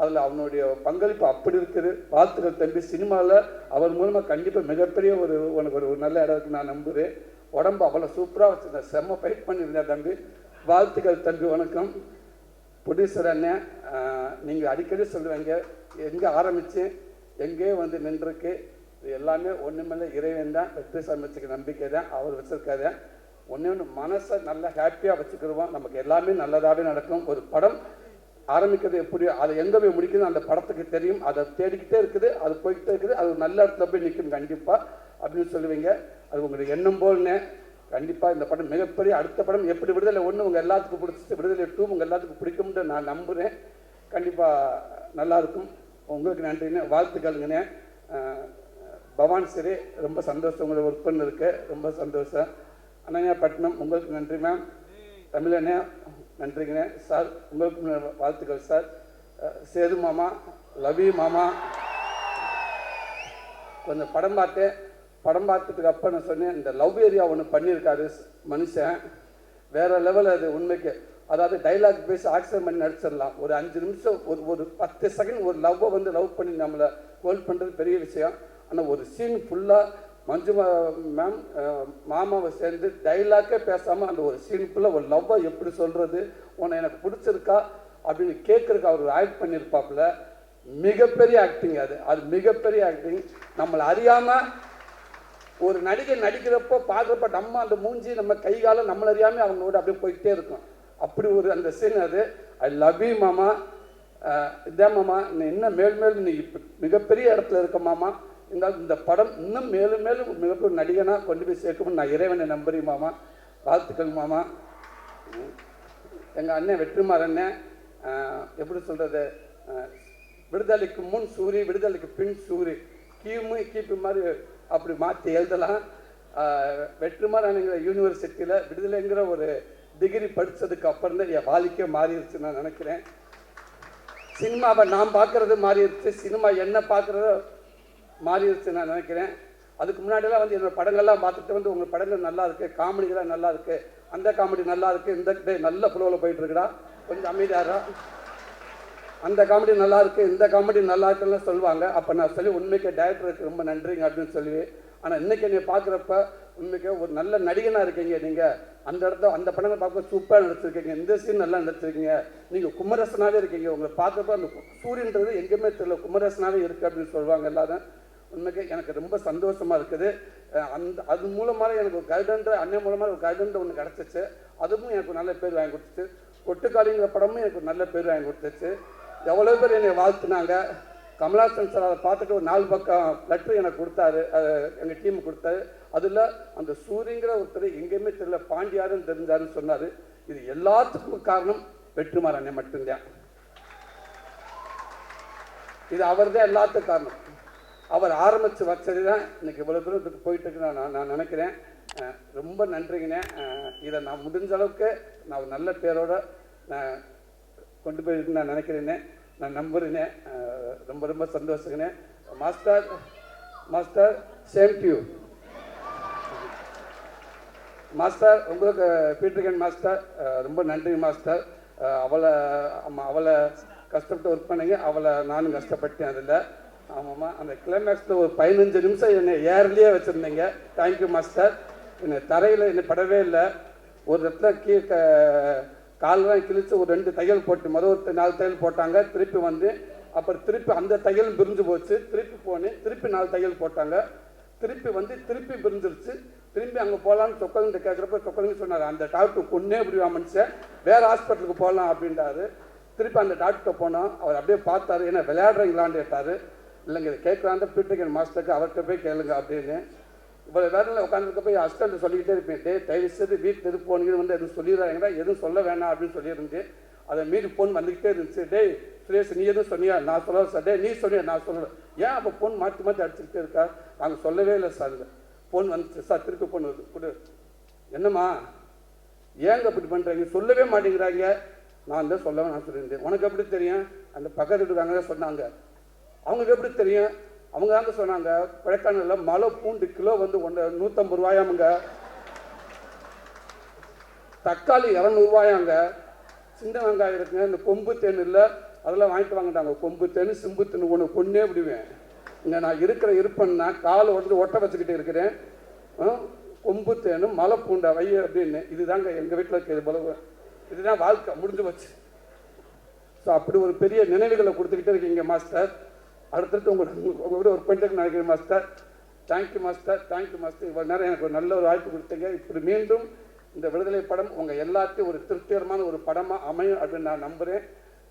அதில் அவனுடைய பங்களிப்பு அப்படி இருக்குது. வாழ்த்துக்கள் தம்பி. சினிமாவில் அவர் மூலமாக கண்டிப்பாக மிகப்பெரிய உனக்கு ஒரு நல்ல இடம் இருக்குது நான் நம்புகிறேன். உடம்பு அவ்வளோ சூப்பராக வச்சுருந்தேன், செம்ம ஃபைட் பண்ணியிருந்தேன் தம்பி. வாழ்த்துக்கள் தம்பி. வணக்கம். ப்ரொடியூசர் அண்ணன், நீங்கள் அடிக்கடி சொல்லுவீங்க, எங்கே ஆரம்பித்தேன் எங்கேயே வந்து நின்றுருக்கு, இது எல்லாமே ஒன்றுமில்லை இறைவன் தான். வெற்றி சமைச்சுக்க நம்பிக்கை தான், அவர் வச்சுருக்காரு. ஒன்று மனசை நல்லா ஹாப்பியாக வச்சுக்கிடுவோம், நமக்கு எல்லாமே நல்லதாகவே நடக்கும். ஒரு படம் ஆரம்பிக்கிறது எப்படியோ அதை எங்கே போய் முடிக்குது அந்த படத்துக்கு தெரியும். அதை தேடிக்கிட்டே இருக்குது, அது போய்கிட்டே இருக்குது, அது ஒரு நல்ல இடத்துல போய் நிற்கும் கண்டிப்பாக அப்படின்னு சொல்லுவீங்க. அது உங்களுக்கு எண்ணம் போல்னே. கண்டிப்பாக இந்த படம் மிகப்பெரிய அடுத்த படம் எப்படி விடுதலை 1 உங்கள் எல்லாத்துக்கும் பிடிச்சிச்சு, விடுதலை 2 உங்கள் எல்லாத்துக்கும் பிடிக்கும்னு நான் நம்புகிறேன். கண்டிப்பாக நல்லாயிருக்கும். உங்களுக்கு நன்றிண்ணே, வாழ்த்துக்கள்ங்கண்ணே. பவான் சரி, ரொம்ப சந்தோஷம் உங்களை ஒர்க் பண்ணிருக்கு, ரொம்ப சந்தோஷம். அண்ணா பட்டினம், உங்களுக்கு நன்றி மேம். தமிழண்ணே நன்றிங்கண்ணே. சார் உங்களுக்கு வாழ்த்துக்கள் சார். சேது மாமா, லவி மாமா, கொஞ்சம் படம் பார்த்தேன். படம் பார்த்துட்டுக்கு அப்போ நான் சொன்னேன், இந்த லவ் ஏரியா ஒன்று பண்ணியிருக்காரு மனுஷன், வேற லெவல் அது உண்மைக்கு. அதாவது டைலாக் பேசி ஆக்சிடென்ட் பண்ணி நடிச்சிடலாம். ஒரு 5 நிமிஷம் ஒரு 10 செகண்ட் ஒரு லவ்வை வந்து லவ் பண்ணி நம்மளை கோல் பண்ணுறது பெரிய விஷயம். ஆனால் ஒரு சீன் ஃபுல்லாக மஞ்சு மேம் மாமாவை சேர்ந்து டைலாக்கே பேசாமல் அந்த ஒரு சீன் ஃபுல்லாக ஒரு லவ்வை எப்படி சொல்கிறது, உன்னை எனக்கு பிடிச்சிருக்கா அப்படின்னு கேட்குறதுக்கு அவர் ஆக்ட் பண்ணியிருப்பாப்புல. மிகப்பெரிய ஆக்டிங் அது மிகப்பெரிய ஆக்டிங். நம்மளை அறியாமல் ஒரு நடிகை நடிக்கிறப்போ பார்க்குறப்ப நம்ம அந்த மூஞ்சி நம்ம கை காலம் நம்மளை அறியாமல் அவங்களோட அப்படியே போயிட்டே இருக்கும். அப்படி ஒரு அந்த சீன் அது. ஐ லவ் யூ மாமா. இதே மாமா, நீ இன்னும் மேலும் நீ இப்போ மிகப்பெரிய இடத்துல இருக்க மாமா. இந்த படம் இன்னும் மேலும் மிகப்பெரிய நடிகனாக கொண்டு போய் சேர்க்கணும்னு நான் இறைவனை நம்புறேன் மாமா. வாழ்த்துக்கள் மாமா. எங்கள் அண்ணன் வெற்றிமாறன் எப்படி சொல்கிறது, விடுதலைக்கு முன் சூரி, விடுதலைக்கு பின் சூரி, கீப்பு மாதிரி அப்படி மாற்றி எழுதலாம். வெற்றிமாறன்ங்கிற யூனிவர்சிட்டியில் விடுதலைங்கிற ஒரு டிகிரி படித்ததுக்கு அப்புறம் தான் என் வாழ்க்கையே மாறிடுச்சு நான் நினைக்கிறேன். சினிமாவை நான் பார்க்குறது மாறிடுச்சு, சினிமா என்ன பார்க்குறத மாறிடுச்சு நான் நினைக்கிறேன். அதுக்கு முன்னாடியெல்லாம் வந்து என்னோடய படங்கள்லாம் பார்த்துட்டு வந்து உங்கள் படங்கள் நல்லா இருக்குது, காமெடிகளாக நல்லா இருக்குது, அந்த காமெடி நல்லா இருக்குது, இந்த நல்ல ஃப்ளோவில் போயிட்டுருக்குடா, கொஞ்சம் அமைதியாரா, அந்த காமெடி நல்லா இருக்குது, இந்த காமெடி நல்லா இருக்குன்னு சொல்லுவாங்க. அப்போ நான் சொல்லி உண்மைக்கு டைரக்டருக்கு ரொம்ப நன்றிங்க அப்படின்னு சொல்லுவேன். ஆனால் இன்றைக்கி என்னை பார்க்குறப்ப உண்மைக்கு ஒரு நல்ல நடிகனாக இருக்கீங்க நீங்கள். அந்த இடத்த அந்த படங்களை பார்க்க சூப்பராக நடிச்சிருக்கீங்க, இந்த சீன் நல்லா நடிச்சிருக்கீங்க, நீங்கள் குமரசனாகவே இருக்கீங்க. உங்களை பார்க்குறப்ப அந்த சூரியன்றது எங்கேயுமே தெரியல, குமரசனாகவே இருக்குது அப்படின்னு சொல்லுவாங்க எல்லாரும். உண்மைக்கு எனக்கு ரொம்ப சந்தோஷமாக இருக்குது. அது மூலமாக எனக்கு ஒரு கைடன்ற அண்ணன் மூலமாக ஒரு கைடன்ற ஒன்று கிடச்சிச்சு. அதுவும் எனக்கு நல்ல பேர் வாங்கி கொடுத்துச்சு. கொட்டுக்காளிங்கிற படமும் எனக்கு நல்ல பேர் வாங்கி கொடுத்துச்சு. எவ்வளோ பேர் என்னை வாழ்த்துனாங்க. கமலாசன் சார் அதை பார்த்துட்டு ஒரு 4 பக்கம் லெட்ரு எனக்கு கொடுத்தாரு, எங்கள் டீமுக்கு கொடுத்தாரு. அதில் அந்த சூரியங்கிற ஒருத்தர் எங்கேயுமே தெரியல, பாண்டியாருன்னு தெரிஞ்சாருன்னு சொன்னார். இது எல்லாத்துக்கும் காரணம் வெற்றிமாறன் மட்டும்தான். இது அவர் தான் எல்லாத்துக்கும் காரணம். அவர் ஆரம்பித்து வச்சது தான் இன்றைக்கி இவ்வளோ தூரத்துக்கு போயிட்டுருக்கு நான் நினைக்கிறேன். ரொம்ப நன்றிங்கண்ணே. இதை நான் முடிஞ்ச அளவுக்கு நான் ஒரு நல்ல பேரோட நான் கொண்டு போயிருக்கு நான் நினைக்கிறேன்னே, நான் நம்புகிறேனே. ரொம்ப ரொம்ப சந்தோஷங்கண்ணே. Master same to you master. உங்களுக்கு பீட்டர்கன் மாஸ்டர் ரொம்ப நன்றி மாஸ்டர். அவளை கஷ்டப்பட்டு ஒர்க் பண்ணீங்க, அவளை நானும் கஷ்டப்பட்டேன் அதில். ஆமாம்மா, அந்த கிளைமேக்ஸில் ஒரு 15 நிமிஷம் என்னை ஏர்லேயே வச்சுருந்தீங்க. Thank you master. என்னை தரையில் என்னை படவே இல்லை. ஒரு இடத்துல காலெலாம் கிழிச்சு ஒரு 2 தையல் போட்டு ஒரு 4 தையல் போட்டாங்க. திருப்பி வந்து அப்புறம் திருப்பி அந்த தையல் பிரிஞ்சு போச்சு. திருப்பி போனேன், திருப்பி 4 தையல் போட்டாங்க. திருப்பி வந்து திருப்பி பிரிஞ்சிருச்சு. திரும்பி அங்கே போகலான்னு சொக்கலிங்க கேட்குறப்ப சொக்கலிங்க சொன்னார், அந்த டாக்டர் கொன்னே முடியுமா மனுஷன், வேறு ஹாஸ்பிட்டலுக்கு போகலாம் அப்படின்றாரு. திருப்பி அந்த டாக்டர் போனோம். அவர் அப்படியே பார்த்தாரு, என்ன விளையாடுறீங்களான்னு கேட்டார். இல்லைங்க இதை கேட்கலான்ற பீட்டர்கன் மாஸ்டருக்கு அவர்கிட்ட போய் கேளுங்க அப்படின்னு. இப்போ வேறு உட்காந்துருக்க போய் ஹஸ்பண்ட் சொல்லிக்கிட்டே இருப்பேன், தயவு செய்து வீட்டில் போனீங்கன்னு வந்து எதுவும் சொல்லிடுறாங்கன்னா எதுவும் சொல்ல வேணாம் அப்படின்னு சொல்லியிருந்தேன். அதை மீறி ஃபோன் வந்துக்கிட்டே இருந்துச்சு. டேய் சுரேஷ் நீ எதுவும் சொன்னியா, நான் சொல்ல சார். டே நீ சொன்னியா, நான் சொல்லலை. ஏன் அப்போ ஃபோன் மாற்றி மாற்றி அடிச்சுக்கிட்டே இருக்கா? நாங்கள் சொல்லவே இல்லை சார். ஃபோன் வந்துச்சு சார், திருப்பி ஃபோன் வருது கொடு. என்னம்மா ஏங்க அப்படி பண்ணுறாங்க, சொல்லவே மாட்டேங்கிறாங்க. நான் தான் சொல்லவே நான் சொல்லியிருந்தேன். உனக்கு எப்படி தெரியும்? அந்த பக்கத்து வீட்டுக்காரங்க தான் சொன்னாங்க. அவங்களுக்கு எப்படி தெரியும்? அவங்க தாங்க சொன்னாங்க, கொடைக்கானலில் மலை பூண்டு கிலோ வந்து 150 ரூபாயாமுங்க, தக்காளி 200 ரூபாயாங்க, சின்ன வெங்காயம் இருக்குங்க, இந்த கொம்பு தேன் இல்லை அதெல்லாம் வாங்கிட்டு வாங்கிட்டாங்க. கொம்பு தேன் சிம்பு தேன் ஒன்று கொன்னே விடுவேன். இங்கே நான் இருக்கிற இருப்பேன்னா காலை வந்து ஒட்ட வச்சுக்கிட்டு இருக்கிறேன். கொம்பு தேனும் மலை பூண்டை வை அப்படின்னு. இதுதாங்க எங்கள் வீட்டில் இருக்கிறது போல. இதுதான் வாழ்க்கை, முடிஞ்சு வச்சு. ஸோ அப்படி ஒரு பெரிய நினைவுகளை கொடுத்துக்கிட்டே இருக்கீங்க மாஸ்டர். அடுத்தடுத்து உங்களுக்கு ஒரு பண்ணிட்டு நினைக்கிறேன் master. Thank you master, thank you master. இவ்வளோ நேரம் எனக்கு ஒரு நல்ல ஒரு வாய்ப்பு கொடுத்தீங்க. இப்படி மீண்டும் இந்த விடுதலை படம் உங்கள் எல்லாத்தையும் ஒரு திருப்திகரமான ஒரு படமாக அமையும் அப்படின்னு நான் நம்புகிறேன்.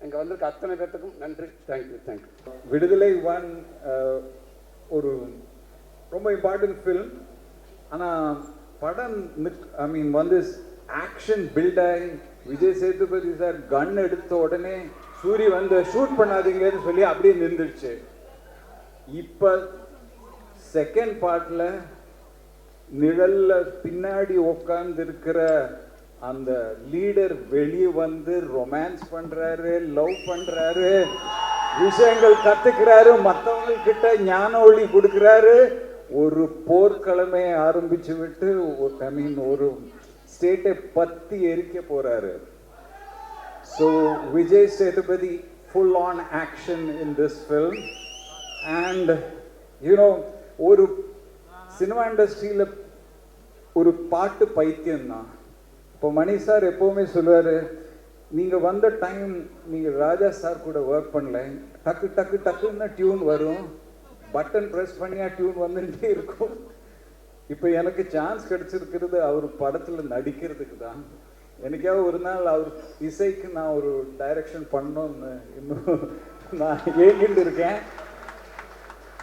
இங்கே வந்திருக்க அத்தனை பேர்த்துக்கும் நன்றி. Thank you thank you. விடுதலை 1 ஒரு ரொம்ப இம்பார்ட்டன்ட் ஃபில்ம். ஆனால் படம் ஐ மீன் வந்து ஆக்ஷன் பில்ட் ஆகி விஜய் சேதுபதி சார் கன் எடுத்த உடனே சூரி வந்து ஷூட் பண்ணாதீங்கன்னு சொல்லி அப்படியே நின்றுடுச்சு. இப்போ செகண்ட் பார்ட்டில் நிழல்ல பின்னாடி உட்கார்ந்து இருக்கிற அந்த லீடர் வெளியே வந்து ரொமான்ஸ் பண்றாரு, லவ் பண்றாரு, விஷயங்கள் கத்துக்கிறாரு, மற்றவங்கக்கிட்ட ஞான ஒளி கொடுக்குறாரு. ஒரு போர்க்களமே ஆரம்பிச்சு விட்டு ஐ மீன் ஒரு ஸ்டேட்டை பத்தி எரிக்க போறாரு. So Vijay Sethupathi full on action in this film. And you know, ஒரு சினிமா இண்டஸ்ட்ரியில் ஒரு பாட்டு பைத்தியம் தான். இப்போ மணி சார் எப்போவுமே சொல்லுவார், நீங்கள் வந்த டைம் நீங்கள் ராஜா சார் கூட ஒர்க் பண்ணல, டக்கு டக்கு டக்குன்னு டியூன் வரும், பட்டன் ப்ரெஸ் பண்ணியா டியூன் வந்துகிட்டே இருக்கும். இப்போ எனக்கு சான்ஸ் கிடைச்சிருக்கிறது அவர் படத்தில் நடிக்கிறதுக்கு தான். எனக்காவது ஒரு நாள் அவர் இசைக்கு நான் ஒரு டைரக்ஷன் பண்ணோன்னு இன்னும் நான் ஏங்கிட்டு இருக்கேன்.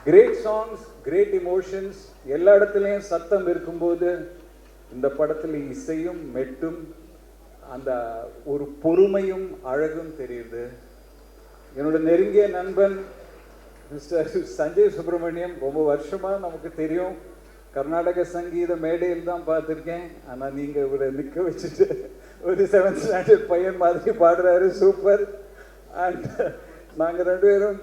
கிரேட் சாங்ஸ், கிரேட் இமோஷன்ஸ், எல்லா இடத்துலையும் சத்தம் இருக்கும்போது இந்த படத்தில் இசையும் மெட்டும் அந்த ஒரு பொறுமையும் அழகும் தெரியுது. என்னோட நெருங்கிய நண்பன் மிஸ்டர் சஞ்சய் சுப்பிரமணியம் ரொம்ப வருஷமாக நமக்கு தெரியும். கர்நாடக சங்கீத மேடையில் தான் பார்த்துருக்கேன். ஆனால் நீங்கள் இவரை நிற்க வச்சுட்டு ஒரு 7th ஸ்டாண்டர்ட் பையன் மாதிரி பாடுறாரு. சூப்பர். அண்ட் நாங்கள் 2 பேரும்